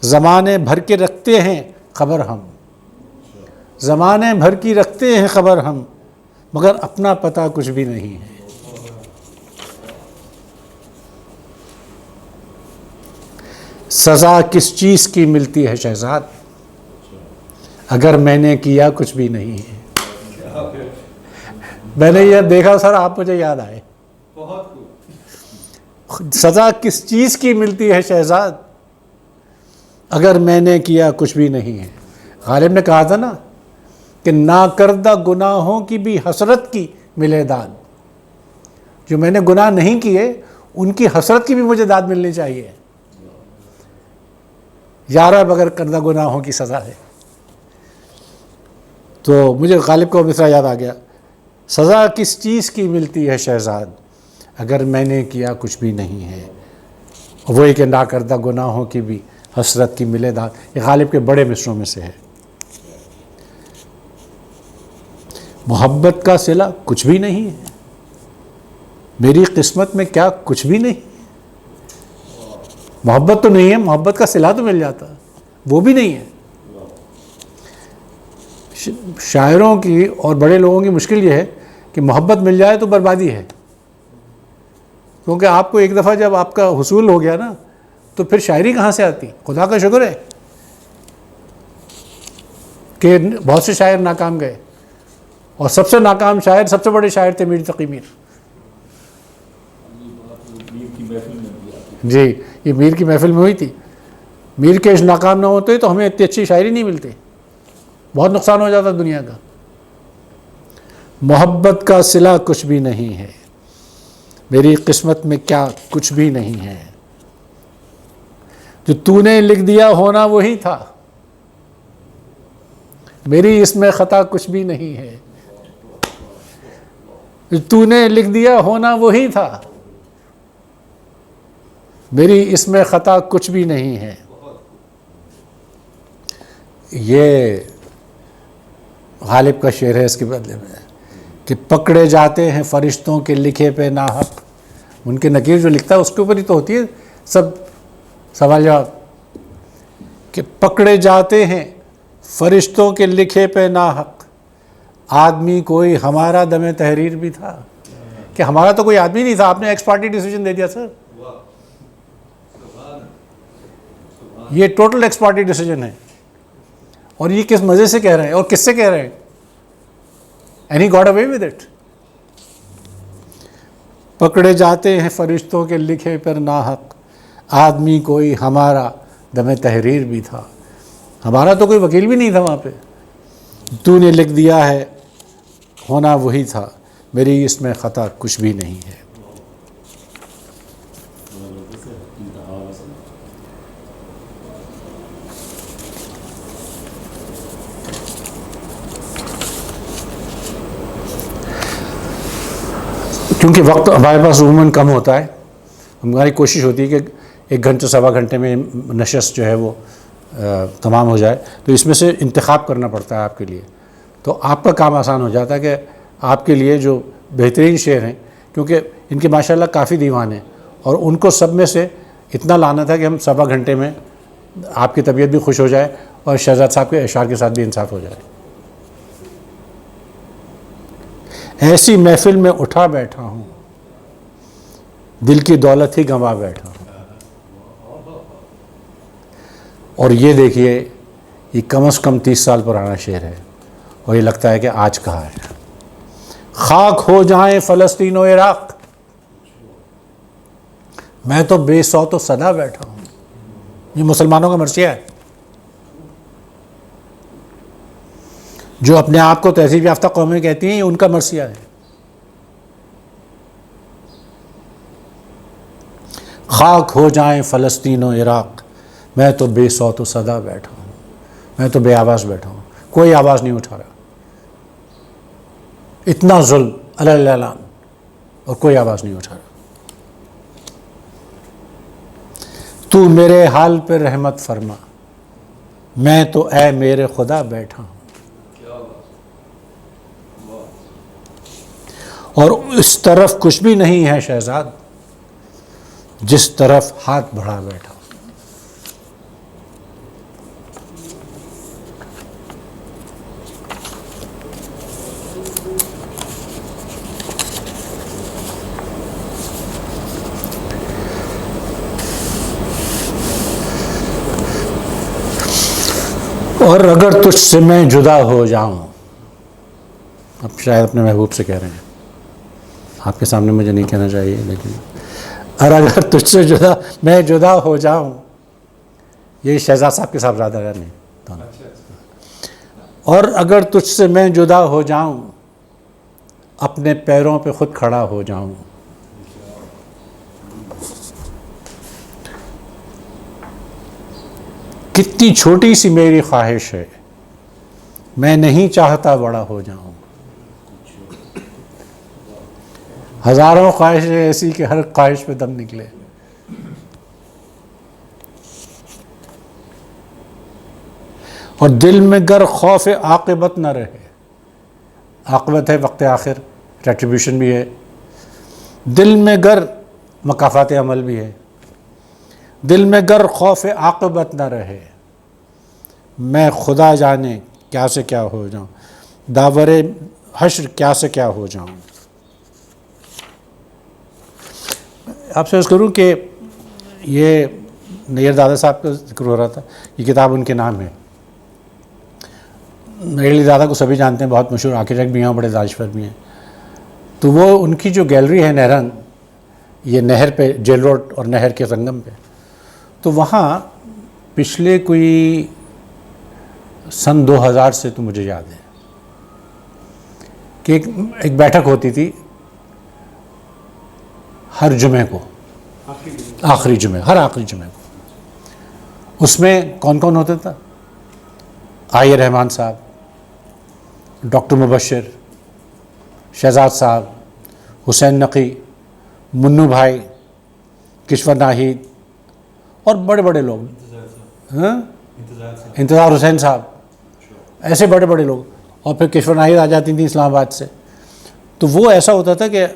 زمانے بھر کے رکھتے ہیں خبر ہم، زمانے بھر کی رکھتے ہیں خبر ہم، مگر اپنا پتہ کچھ بھی نہیں ہے. سزا کس چیز کی ملتی ہے شہزاد، اگر میں نے کیا کچھ بھی نہیں ہے. میں نے یہ دیکھا سر، آپ مجھے یاد آئے. سزا کس چیز کی ملتی ہے شہزاد، اگر میں نے کیا کچھ بھی نہیں ہے. غالب نے کہا تھا نا کہ ناکردہ گناہوں کی بھی حسرت کی ملے داد. جو میں نے گناہ نہیں کیے ان کی حسرت کی بھی مجھے داد ملنی چاہیے. یارہ بغیر کردہ گناہوں کی سزا ہے. تو مجھے غالب کو مصرع یاد آ گیا، سزا کس چیز کی ملتی ہے شہزاد، اگر میں نے کیا کچھ بھی نہیں ہے. وہی کہ ناکردہ گناہوں کی بھی حسرت کی ملے داد، یہ غالب کے بڑے مصروں میں سے ہے. محبت کا صلہ کچھ بھی نہیں ہے، میری قسمت میں کیا کچھ بھی نہیں. محبت تو نہیں ہے، محبت کا صلہ تو مل جاتا، وہ بھی نہیں ہے. شاعروں کی اور بڑے لوگوں کی مشکل یہ ہے کہ محبت مل جائے تو بربادی ہے. کیونکہ آپ کو ایک دفعہ جب آپ کا حصول ہو گیا نا تو پھر شاعری کہاں سے آتی. خدا کا شکر ہے کہ بہت سے شاعر ناکام گئے، اور سب سے ناکام شاعر، سب سے بڑے شاعر تھے میر تقی میر. جی، یہ میر کی محفل میں ہوئی تھی. میر کے ناکام نہ ہوتے تو ہمیں اتنی اچھی شاعری نہیں ملتی، بہت نقصان ہو جاتا دنیا کا. محبت کا صلہ کچھ بھی نہیں ہے، میری قسمت میں کیا کچھ بھی نہیں ہے. جو تو نے لکھ دیا ہونا وہی تھا، میری اس میں خطا کچھ بھی نہیں ہے. جو تو نے لکھ دیا ہونا وہی تھا، میری اس میں خطا کچھ بھی نہیں ہے. یہ غالب کا شعر ہے اس کے بدلے میں کہ پکڑے جاتے ہیں فرشتوں کے لکھے پہ ناحق. ان کے نکیر جو لکھتا ہے اس کے اوپر ہی تو ہوتی ہے سب سوال جواب، کہ پکڑے جاتے ہیں فرشتوں کے لکھے پہ ناحق، آدمی کوئی ہمارا دم تحریر بھی تھا. کہ ہمارا تو کوئی آدمی نہیں تھا، آپ نے ایکس پارٹی ڈیسیجن دے دیا سر. یہ ٹوٹل ایکس پارٹی ڈیسیجن ہے. اور یہ کس مزے سے کہہ رہے ہیں اور کس سے کہہ رہے ہیں؟ And he got away with it. پکڑے جاتے ہیں فرشتوں کے لکھے پر ناحق، آدمی کوئی ہمارا دم تحریر بھی تھا. ہمارا تو کوئی وکیل بھی نہیں تھا وہاں پہ. تو نے لکھ دیا ہے ہونا وہی تھا، میری اس میں خطا کچھ بھی نہیں ہے. کیونکہ وقت ہمارے پاس عموماً کم ہوتا ہے، ہماری کوشش ہوتی ہے کہ 1 گھنٹے سوا گھنٹے میں نشست جو ہے وہ تمام ہو جائے. تو اس میں سے انتخاب کرنا پڑتا ہے آپ کے لیے. تو آپ کا کام آسان ہو جاتا ہے کہ آپ کے لیے جو بہترین شعر ہیں، کیونکہ ان کے ماشاءاللہ کافی دیوان ہیں، اور ان کو سب میں سے اتنا لانا تھا کہ ہم سوا گھنٹے میں آپ کی طبیعت بھی خوش ہو جائے اور شہزاد صاحب کے اشعار کے ساتھ بھی انصاف ہو جائے. ایسی محفل میں اٹھا بیٹھا ہوں، دل کی دولت ہی گنوا بیٹھا ہوں. اور یہ دیکھیے، یہ کم از کم 30 سال پرانا شعر ہے، اور یہ لگتا ہے کہ آج کہا ہے. خاک ہو جائیں فلسطین و عراق، میں تو بے صوت و صدا بیٹھا ہوں. یہ مسلمانوں کا مرثیہ ہے جو اپنے آپ کو تہذیب یافتہ قومیں کہتی ہیں. یہ ان کا مرثیہ ہے. خاک ہو جائیں فلسطین و عراق، میں تو بے صوت و صدا بیٹھا ہوں. میں تو بے آواز بیٹھا ہوں. کوئی آواز نہیں اٹھا رہا. اتنا ظلم علی الاعلان اور کوئی آواز نہیں اٹھا رہا. تو میرے حال پہ رحمت فرما، میں تو اے میرے خدا بیٹھا ہوں. اور اس طرف کچھ بھی نہیں ہے شہزاد جس طرف ہاتھ بڑھا بیٹھا ہوں. اور اگر تجھ سے میں جدا ہو جاؤں، اب شاید اپنے محبوب سے کہہ رہے ہیں، آپ کے سامنے مجھے نہیں کہنا چاہیے، لیکن اور اگر تجھ سے میں جدا ہو جاؤں، یہ شہزاد صاحب کے صاحبزادہ نہیں. اور اگر تجھ سے میں جدا ہو جاؤں، اپنے پیروں پہ خود کھڑا ہو جاؤں. کتنی چھوٹی سی میری خواہش ہے، میں نہیں چاہتا بڑا ہو جاؤں. ہزاروں خواہشیں ایسی کہ ہر خواہش پہ دم نکلے. اور دل میں گر خوف عاقبت نہ رہے. عاقبت ہے وقت آخر، ریٹریبیوشن بھی ہے. دل میں گر مکافات عمل بھی ہے. دل میں گر خوف عاقبت نہ رہے، میں خدا جانے کیا سے کیا ہو جاؤں، داور حشر کیا سے کیا ہو جاؤں. آپ سے عرض کروں کہ یہ نیر دادا صاحب کا ذکر ہو رہا تھا، یہ کتاب ان کے نام ہے. نیر علی دادا کو سبھی جانتے ہیں، بہت مشہور آرکیٹیکٹ بھی ہیں، بڑے دانشور بھی ہیں. تو وہ ان کی جو گیلری ہے نہرنگ، یہ نہر پہ جیل روڈ اور نہر کے سنگم پہ، تو وہاں پچھلے کوئی سن 2000 سے تو مجھے یاد ہے کہ ایک بیٹھک ہوتی تھی ہر جمعے کو، آخری جمعے، ہر آخری جمعے کو. اس میں کون کون ہوتا تھا؟ آئی رحمان صاحب، ڈاکٹر مبشر، شہزاد صاحب، حسین نقی، منو بھائی، کشور ناہید اور بڑے بڑے لوگ، انتظار حسین صاحب، ایسے بڑے بڑے لوگ. اور پھر کشور ناہید آ جاتی تھیں اسلام آباد سے. تو وہ ایسا ہوتا تھا کہ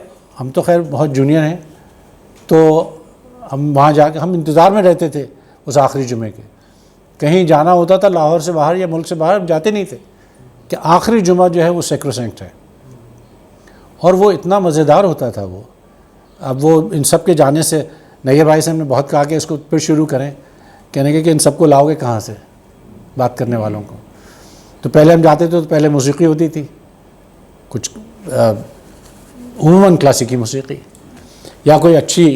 ہم تو خیر بہت جونیئر ہیں، تو ہم وہاں جا کے ہم انتظار میں رہتے تھے اس آخری جمعے کے. کہیں جانا ہوتا تھا لاہور سے باہر یا ملک سے باہر، ہم جاتے نہیں تھے کہ آخری جمعہ جو ہے وہ سیکروسینکٹ ہے. اور وہ اتنا مزیدار ہوتا تھا وہ. اب وہ ان سب کے جانے سے نیر بھائی سے ہم نے بہت کہا کہ اس کو پھر شروع کریں، کہنے کے کہ ان سب کو لاؤ گے کہاں سے بات کرنے والوں کو. تو پہلے ہم جاتے تھے تو پہلے موسیقی ہوتی تھی، کچھ عموماً کلاسیکی موسیقی یا کوئی اچھی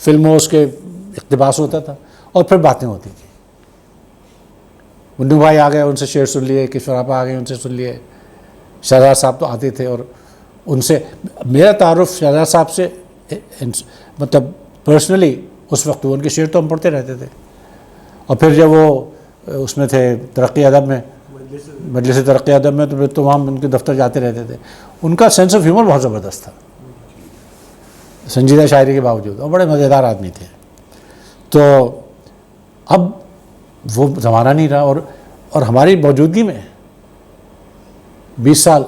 فلم ہو اس کے اقتباس ہوتا تھا، اور پھر باتیں ہوتی تھیں. منو بھائی آ گئے، ان سے شعر سن لیے، کشور آپا آ گئے، ان سے سن لیے. شہزاد صاحب تو آتے تھے، اور ان سے میرا تعارف شہزاد صاحب سے مطلب پرسنلی اس وقت ان کے شعر تو ہم پڑھتے رہتے تھے. اور پھر جب وہ اس میں تھے ترقی ادب میں، مجلس ترقی ادب میں، تو پھر تو ہم ان کے دفتر جاتے رہتے تھے. ان کا سینس آف ہیومر بہت زبردست تھا، سنجیدہ شاعری کے باوجود، اور بڑے مزیدار آدمی تھے. تو اب وہ زمانہ نہیں رہا، اور ہماری موجودگی میں 20 سال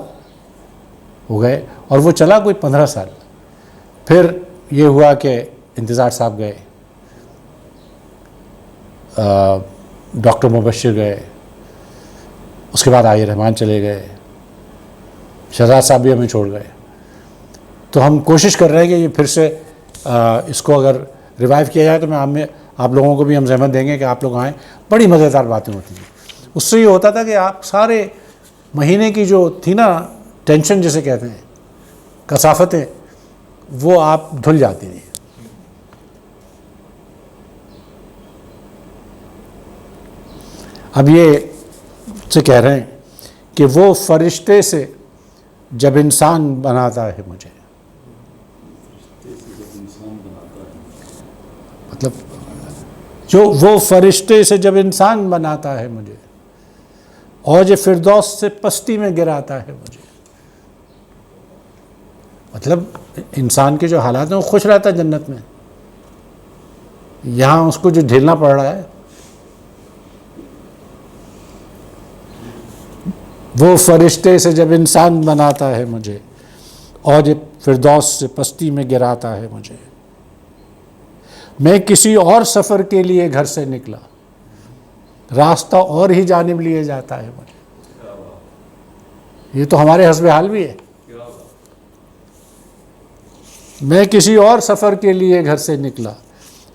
ہو گئے، اور وہ چلا کوئی 15 سال. پھر یہ ہوا کہ انتظار صاحب گئے، ڈاکٹر مبشر گئے، اس کے بعد آئی رحمان چلے گئے، شہزاد صاحب بھی ہمیں چھوڑ گئے. تو ہم کوشش کر رہے ہیں کہ یہ پھر سے اس کو اگر ریوائیو کیا جائے، تو میں آپ لوگوں کو بھی ہم زحمت دیں گے کہ آپ لوگ آئیں. بڑی مزیدار باتیں ہوتی ہیں. اس سے یہ ہوتا تھا کہ آپ سارے مہینے کی جو تھی نا ٹینشن جسے کہتے ہیں، کثافتیں، وہ آپ دھل جاتی تھیں. اب یہ سے کہہ رہے ہیں کہ وہ فرشتے سے جب انسان بناتا ہے مجھے، مطلب جو وہ فرشتے سے جب انسان بناتا ہے مجھے، اوج فردوس سے پستی میں گراتا ہے مجھے. مطلب انسان کے جو حالات ہیں وہ خوش رہتا ہے جنت میں، یہاں اس کو جو جھیلنا پڑ رہا ہے. وہ فرشتے سے جب انسان بناتا ہے مجھے، اوج فردوس سے پستی میں گراتا ہے مجھے. میں کسی اور سفر کے لیے گھر سے نکلا، راستہ اور ہی جانب لیے جاتا ہے مجھے. یہ تو ہمارے حسب حال بھی ہے. میں کسی اور سفر کے لیے گھر سے نکلا،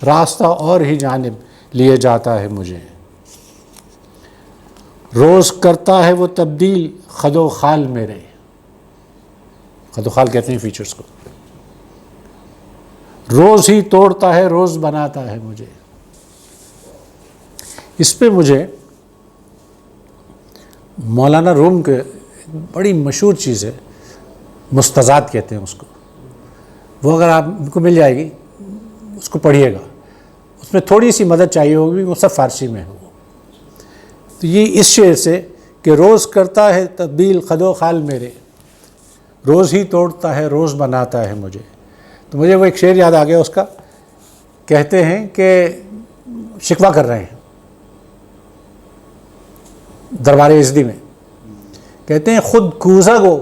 راستہ اور ہی جانب لیے جاتا ہے مجھے. روز کرتا ہے وہ تبدیل خد و خال میرے. خد و خال کہتے ہیں فیچرز کو. روز ہی توڑتا ہے روز بناتا ہے مجھے. اس پہ مجھے مولانا روم کے بڑی مشہور چیز ہے، مستزاد کہتے ہیں اس کو. وہ اگر آپ کو مل جائے گی اس کو پڑھیے گا، اس میں تھوڑی سی مدد چاہیے ہوگی، وہ سب فارسی میں ہے. تو یہ اس شعر سے کہ روز کرتا ہے تبدیل خد و خال میرے، روز ہی توڑتا ہے روز بناتا ہے مجھے. تو مجھے وہ ایک شعر یاد آ گیا اس کا. کہتے ہیں کہ شکوہ کر رہے ہیں دربار یزدی میں، کہتے ہیں خود کوزہ گو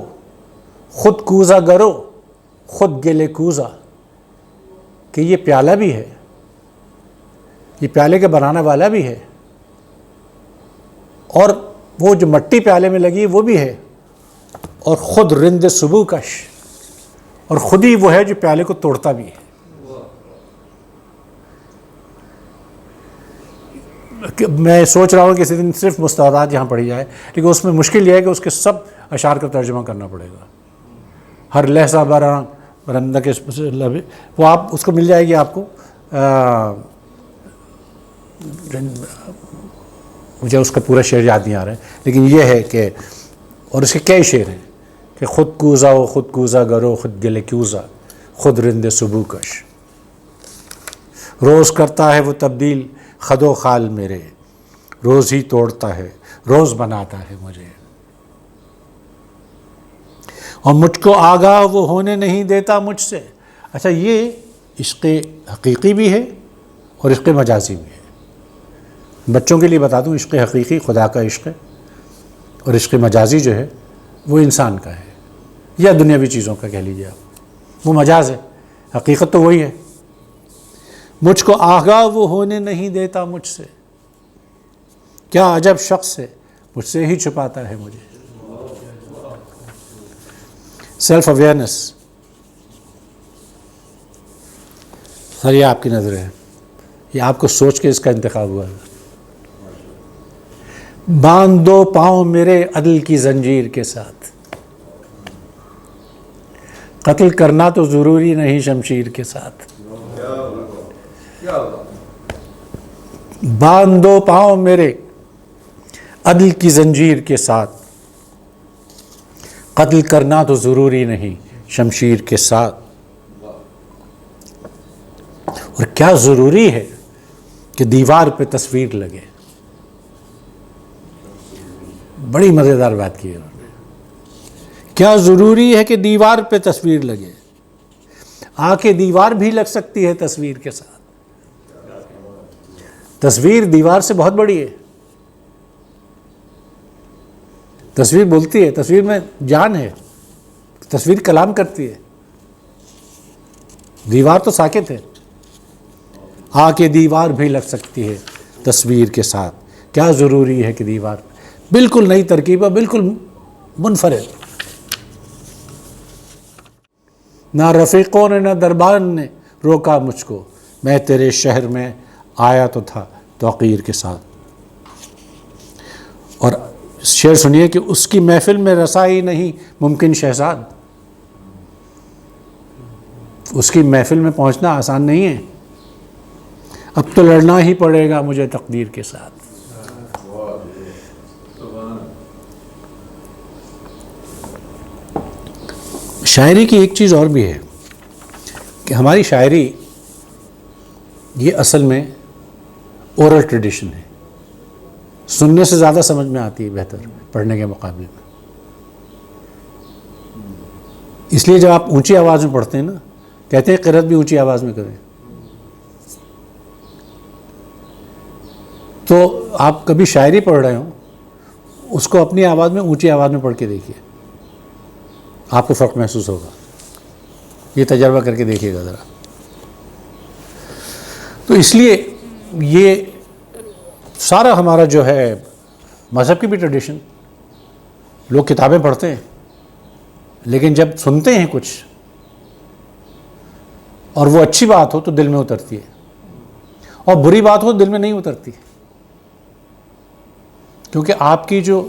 خود کوزہ گرو خود گلے کوزہ، کہ یہ پیالہ بھی ہے، یہ پیالے کے بنانے والا بھی ہے، اور وہ جو مٹی پیالے میں لگی وہ بھی ہے، اور خود رند صبح کش، اور خود ہی وہ ہے جو پیالے کو توڑتا بھی ہے. میں سوچ رہا ہوں کہ کسی دن صرف مستعارات یہاں پڑھی جائے، لیکن اس میں مشکل یہ ہے کہ اس کے سب اشعار کا ترجمہ کرنا پڑے گا. ہر لہجہ برندہ کے وہ آپ اس کو مل جائے گی آپ کو. مجھے اس کا پورا شعر یاد نہیں آ رہا ہے، لیکن یہ ہے کہ، اور اس کے کئی شعر ہیں کہ خود کوزہ و خود کوزہ گرو خود گلے کوزہ خود رند صبح کش. روز کرتا ہے وہ تبدیل خد و خال میرے، روز ہی توڑتا ہے روز بناتا ہے مجھے. اور مجھ کو آگاہ وہ ہونے نہیں دیتا مجھ سے. اچھا، یہ عشق حقیقی بھی ہے اور عشق مجازی بھی ہے. بچوں کے لیے بتا دوں، عشق حقیقی خدا کا عشق ہے، اور عشق مجازی جو ہے وہ انسان کا ہے، یا دنیاوی چیزوں کا کہہ لیجیے آپ. وہ مجاز ہے، حقیقت تو وہی ہے. مجھ کو آگاہ وہ ہونے نہیں دیتا مجھ سے، کیا عجب شخص ہے مجھ سے ہی چھپاتا ہے مجھے. Self awareness. سر یہ آپ کی نظر ہے، یہ آپ کو سوچ کے اس کا انتخاب ہوا ہے. باندھ دو پاؤں میرے عدل کی زنجیر کے ساتھ، قتل کرنا تو ضروری نہیں شمشیر کے ساتھ. باندھ دو پاؤں میرے عدل کی زنجیر کے ساتھ، قتل کرنا تو ضروری نہیں شمشیر کے ساتھ. اور کیا ضروری ہے کہ دیوار پہ تصویر لگے. بڑی مزیدار بات کی ہے انہوں نے. کیا ضروری ہے کہ دیوار پہ تصویر لگے. آ کے دیوار بھی لگ سکتی ہے تصویر کے ساتھ. تصویر دیوار سے بہت بڑی ہے. تصویر بولتی ہے، تصویر میں جان ہے، تصویر کلام کرتی ہے. دیوار تو ساکت ہے. آ کے دیوار بھی لگ سکتی ہے تصویر کے ساتھ. کیا ضروری ہے کہ دیوار، بالکل نئی ترکیب ہے، بالکل منفرد. نہ رفیقوں نے نہ دربان نے روکا مجھ کو، میں تیرے شہر میں آیا تو تھا توقیر کے ساتھ. اور شعر سنیے کہ اس کی محفل میں رسائی نہیں ممکن شہزاد. اس کی محفل میں پہنچنا آسان نہیں ہے. اب تو لڑنا ہی پڑے گا مجھے تقدیر کے ساتھ. شاعری کی ایک چیز اور بھی ہے کہ ہماری شاعری یہ اصل میں اورل ٹریڈیشن ہے، سننے سے زیادہ سمجھ میں آتی ہے بہتر پڑھنے کے مقابلے میں. اس لیے جب آپ اونچی آواز میں پڑھتے ہیں نا، کہتے ہیں قرأت بھی اونچی آواز میں کریں. تو آپ کبھی شاعری پڑھ رہے ہوں، اس کو اپنی آواز میں اونچی آواز میں پڑھ کے دیکھیے، آپ کو فرق محسوس ہوگا. یہ تجربہ کر کے دیکھیے گا ذرا. تو اس لیے یہ سارا ہمارا جو ہے مذہب کی بھی ٹریڈیشن، لوگ کتابیں پڑھتے ہیں لیکن جب سنتے ہیں کچھ اور وہ اچھی بات ہو تو دل میں اترتی ہے، اور بری بات ہو تو دل میں نہیں اترتی، کیونکہ آپ کی جو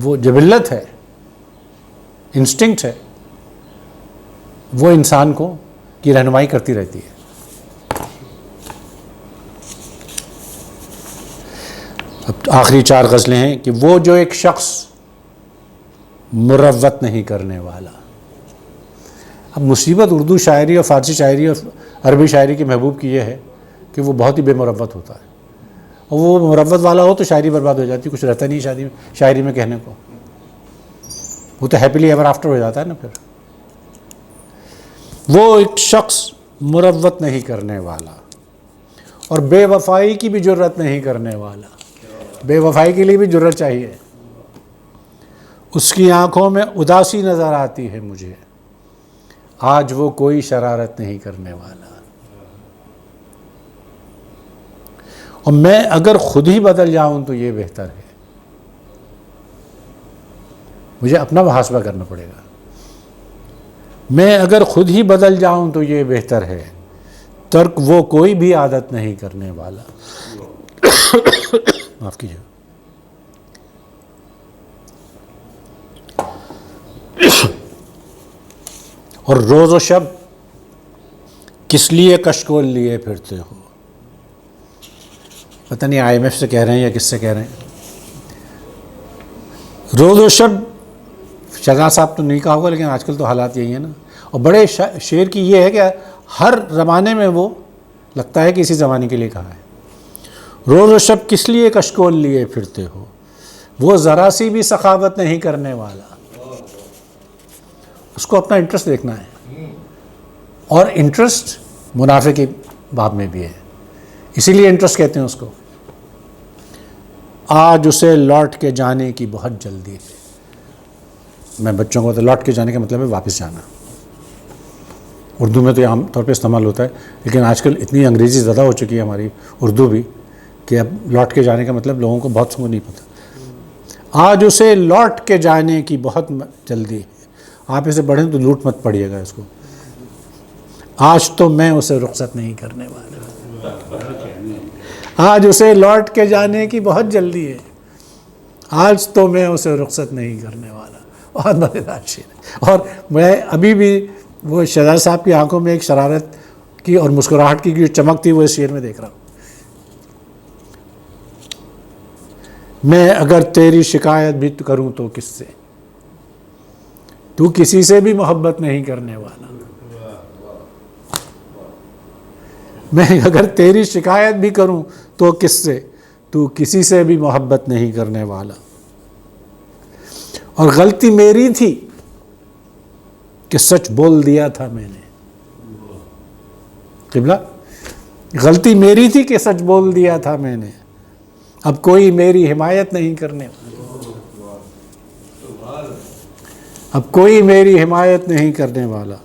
وہ جبلت ہے، انسٹنکٹ ہے، وہ انسان کو کی رہنمائی کرتی رہتی ہے. اب آخری 4 غزلیں ہیں کہ وہ جو ایک شخص مروت نہیں کرنے والا. اب مصیبت اردو شاعری اور فارسی شاعری اور عربی شاعری کے محبوب کی یہ ہے کہ وہ بہت ہی بے مروت ہوتا ہے، اور وہ مروت والا ہو تو شاعری برباد ہو جاتی ہے، کچھ رہتا نہیں شاعری میں کہنے کو. وہ تو ہیپیلی ایور آفٹر ہو جاتا ہے نا. پھر وہ ایک شخص مروت نہیں کرنے والا اور بے وفائی کی بھی جرت نہیں کرنے والا. بے وفائی کے لیے بھی جرت چاہیے. اس کی آنکھوں میں اداسی نظر آتی ہے مجھے، آج وہ کوئی شرارت نہیں کرنے والا. اور میں اگر خود ہی بدل جاؤں تو یہ بہتر ہے. مجھے اپنا محاسبہ کرنا پڑے گا. میں اگر خود ہی بدل جاؤں تو یہ بہتر ہے، ترک وہ کوئی بھی عادت نہیں کرنے والا. معاف کیجیے. اور روز و شب کس لیے کشکول لیے پھرتے ہو. پتہ نہیں IMF سے کہہ رہے ہیں یا کس سے کہہ رہے ہیں. روز و شب شہزاد صاحب تو نہیں کہا ہوگا لیکن آج کل تو حالات یہی ہیں نا. اور بڑے شعر کی یہ ہے کہ ہر زمانے میں وہ لگتا ہے کہ اسی زمانے کے لیے کہا ہے. روز و شب کس لیے کشکول لیے پھرتے ہو، وہ ذرا سی بھی سخاوت نہیں کرنے والا. اس کو اپنا انٹرسٹ دیکھنا ہے، اور انٹرسٹ منافع کے باب میں بھی ہے، اسی لیے انٹرسٹ کہتے ہیں اس کو. آج اسے لوٹ کے جانے کی بہت جلدی ہے. میں بچوں کو تو لوٹ کے جانے کا مطلب ہے واپس جانا. اردو میں تو یہ عام طور پہ استعمال ہوتا ہے، لیکن آج کل اتنی انگریزی زیادہ ہو چکی ہے ہماری اردو بھی کہ اب لوٹ کے جانے کا مطلب لوگوں کو بہت کو نہیں پتہ. آج اسے لوٹ کے جانے کی بہت جلدی ہے. آپ اسے پڑھیں تو لوٹ مت پڑھیے گا اس کو. آج تو میں اسے رخصت نہیں کرنے والا. آج اسے لوٹ کے جانے کی بہت جلدی ہے، آج تو میں اسے رخصت نہیں کرنے والا. بہت مزیدار شعر ہے. اور میں ابھی بھی وہ شہزاد صاحب کی آنکھوں میں ایک شرارت کی اور مسکراہٹ کی جو چمک تھی وہ اس شعر میں دیکھ رہا ہوں. میں اگر تیری شکایت بھی کروں تو کس سے، تو کسی سے بھی محبت نہیں کرنے والا. میں اگر تیری شکایت بھی کروں تو کس سے، تو کسی سے بھی محبت نہیں کرنے والا. اور غلطی میری تھی کہ سچ بول دیا تھا میں نے. قبلہ، غلطی میری تھی کہ سچ بول دیا تھا میں نے، اب کوئی میری حمایت نہیں کرنے والا. اب کوئی میری حمایت نہیں کرنے والا.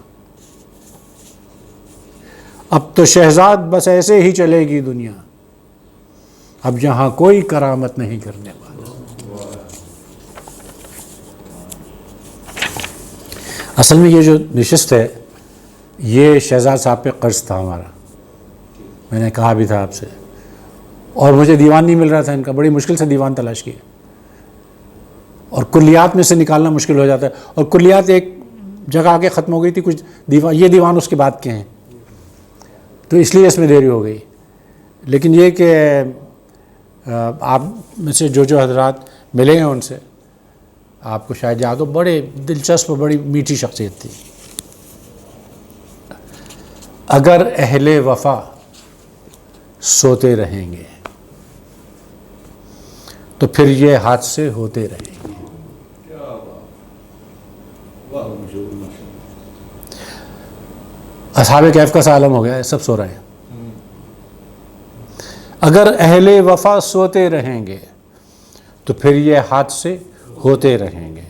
اب تو شہزاد بس ایسے ہی چلے گی دنیا، اب یہاں کوئی کرامت نہیں کرنے والا. اصل میں یہ جو نشست ہے یہ شہزاد صاحب پہ قرض تھا ہمارا. میں نے کہا بھی تھا آپ سے، اور مجھے دیوان نہیں مل رہا تھا ان کا. بڑی مشکل سے دیوان تلاش کیے، اور کلیات میں سے نکالنا مشکل ہو جاتا ہے. اور کلیات ایک جگہ آگے ختم ہو گئی تھی، کچھ دیوان، یہ دیوان اس کے بعد کے ہیں، تو اس لیے اس میں دیری ہو گئی. لیکن یہ کہ آپ میں سے جو حضرات ملے ہیں ان سے، آپ کو شاید یاد ہو، بڑے دلچسپ بڑی میٹھی شخصیت تھی. اگر اہل وفا سوتے رہیں گے تو پھر یہ حادثے ہوتے رہیں گے. اصحاب کہف کا سا عالم ہو گیا ہے، سب سو رہے ہیں. اگر اہل وفا سوتے رہیں گے تو پھر یہ حادثے ہوتے رہیں گے.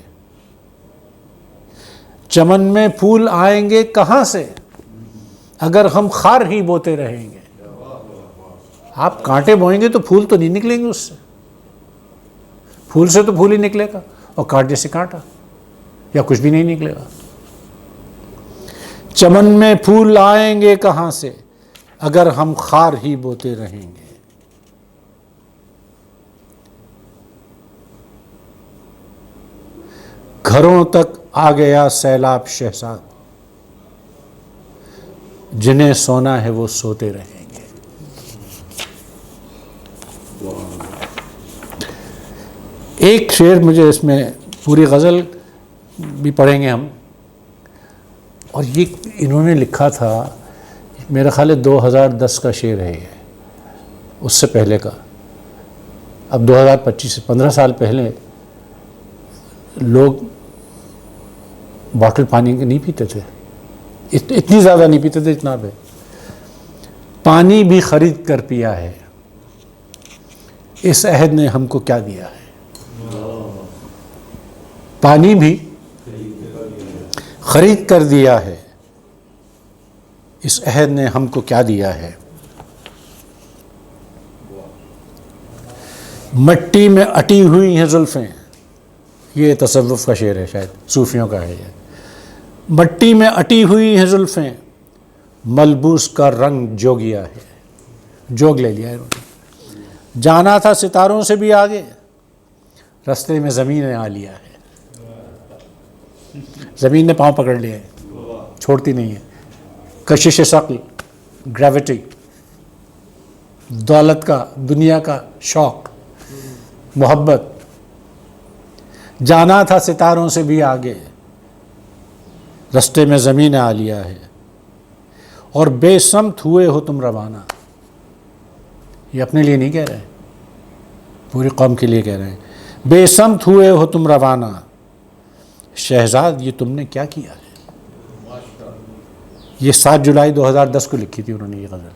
چمن میں پھول آئیں گے کہاں سے اگر ہم خار ہی بوتے رہیں گے. آپ کانٹے بوئیں گے تو پھول تو نہیں نکلیں گے، اس سے پھول سے تو پھول ہی نکلے گا، اور کانٹے سے کانٹا یا کچھ بھی نہیں نکلے گا. چمن میں پھول آئیں گے کہاں سے اگر ہم خار ہی بوتے رہیں گے. گھروں تک آ گیا سیلاب شہزاد، جنہیں سونا ہے وہ سوتے رہیں گے. ایک شعر مجھے اس میں، پوری غزل بھی پڑھیں گے ہم، اور یہ انہوں نے لکھا تھا، میرا خیال ہے 2010 کا شعر ہے یہ، اس سے پہلے کا. اب 2025 سے 15 سال پہلے لوگ باٹل پانی کے نہیں پیتے تھے، اتنی زیادہ نہیں پیتے تھے اتنا بھی. پانی بھی خرید کر پیا ہے، اس عہد نے ہم کو کیا دیا ہے. پانی بھی خرید کر دیا ہے، اس عہد نے ہم کو کیا دیا ہے. مٹی میں اٹی ہوئی ہیں زلفیں، یہ تصوف کا شعر ہے، شاید صوفیوں کا ہے یہ. مٹی میں اٹی ہوئی ہیں زلفیں، ملبوس کا رنگ جوگیا ہے. جوگ لے لیا ہے انہوں نے. جانا تھا ستاروں سے بھی آگے، رستے میں زمین نے آ لیا ہے. زمین نے پاؤں پکڑ لیا ہے، چھوڑتی نہیں ہے. کشش ثقل، گریوٹی، دولت کا، دنیا کا شوق، محبت. جانا تھا ستاروں سے بھی آگے، رستے میں زمین نے آ لیا ہے. اور بے سمت ہوئے ہو تم روانہ، یہ اپنے لیے نہیں کہہ رہے، پوری قوم کے لیے کہہ رہے ہیں. بے سمت ہوئے ہو تم روانہ، شہزاد یہ تم نے کیا کیا ہے. یہ 7 جولائی 2010 کو لکھی تھی انہوں نے یہ غزل.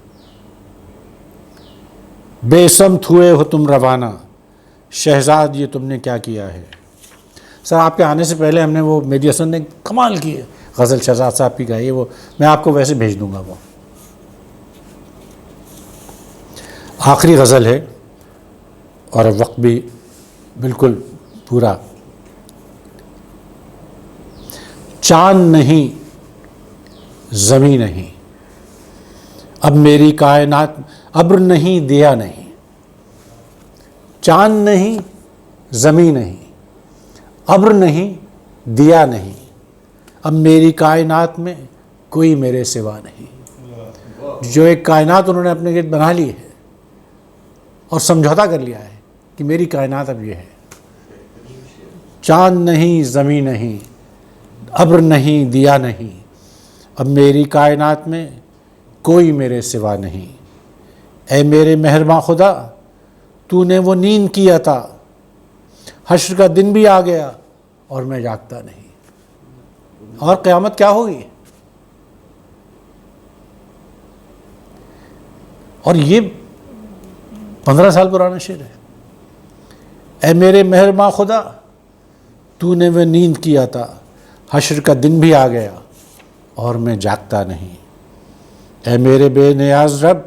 بے سمت ہوئے ہو تم روانہ، شہزاد یہ تم نے کیا کیا ہے. سر آپ کے آنے سے پہلے ہم نے وہ مہدی حسن نے کمال کی غزل شہزاد صاحب کی گائی ہے، وہ میں آپ کو ویسے بھیج دوں گا. وہ آخری غزل ہے اور وقت بھی بالکل پورا. چاند نہیں زمین نہیں، اب میری کائنات، ابر نہیں دیا نہیں. چاند نہیں زمین نہیں، ابر نہیں دیا نہیں، اب میری کائنات میں کوئی میرے سوا نہیں. جو ایک کائنات انہوں نے اپنے گرد بنا لی ہے اور سمجھوتا کر لیا ہے کہ میری کائنات اب یہ ہے. چاند نہیں زمین نہیں، ابر نہیں دیا نہیں، اب میری کائنات میں کوئی میرے سوا نہیں. اے میرے مہرباں خدا تو نے وہ نیند کی عطا، حشر کا دن بھی آ گیا اور میں جاگتا نہیں. اور قیامت کیا ہوگی. اور یہ 15 سال پرانا شعر ہے. اے میرے مہرباں خدا تو نے وہ نیند کی عطا، حشر کا دن بھی آ گیا اور میں جاگتا نہیں. اے میرے بے نیاز رب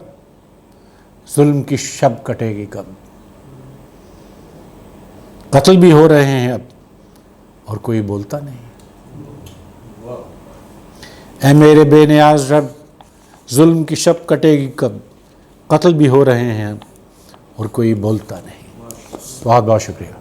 ظلم کی شب کٹے گی کب. قتل بھی ہو رہے ہیں اب اور کوئی بولتا نہیں. اے میرے بے نیاز رب ظلم کی شب کٹے گی کب، قتل بھی ہو رہے ہیں اب اور کوئی بولتا نہیں. بہت بہت شکریہ.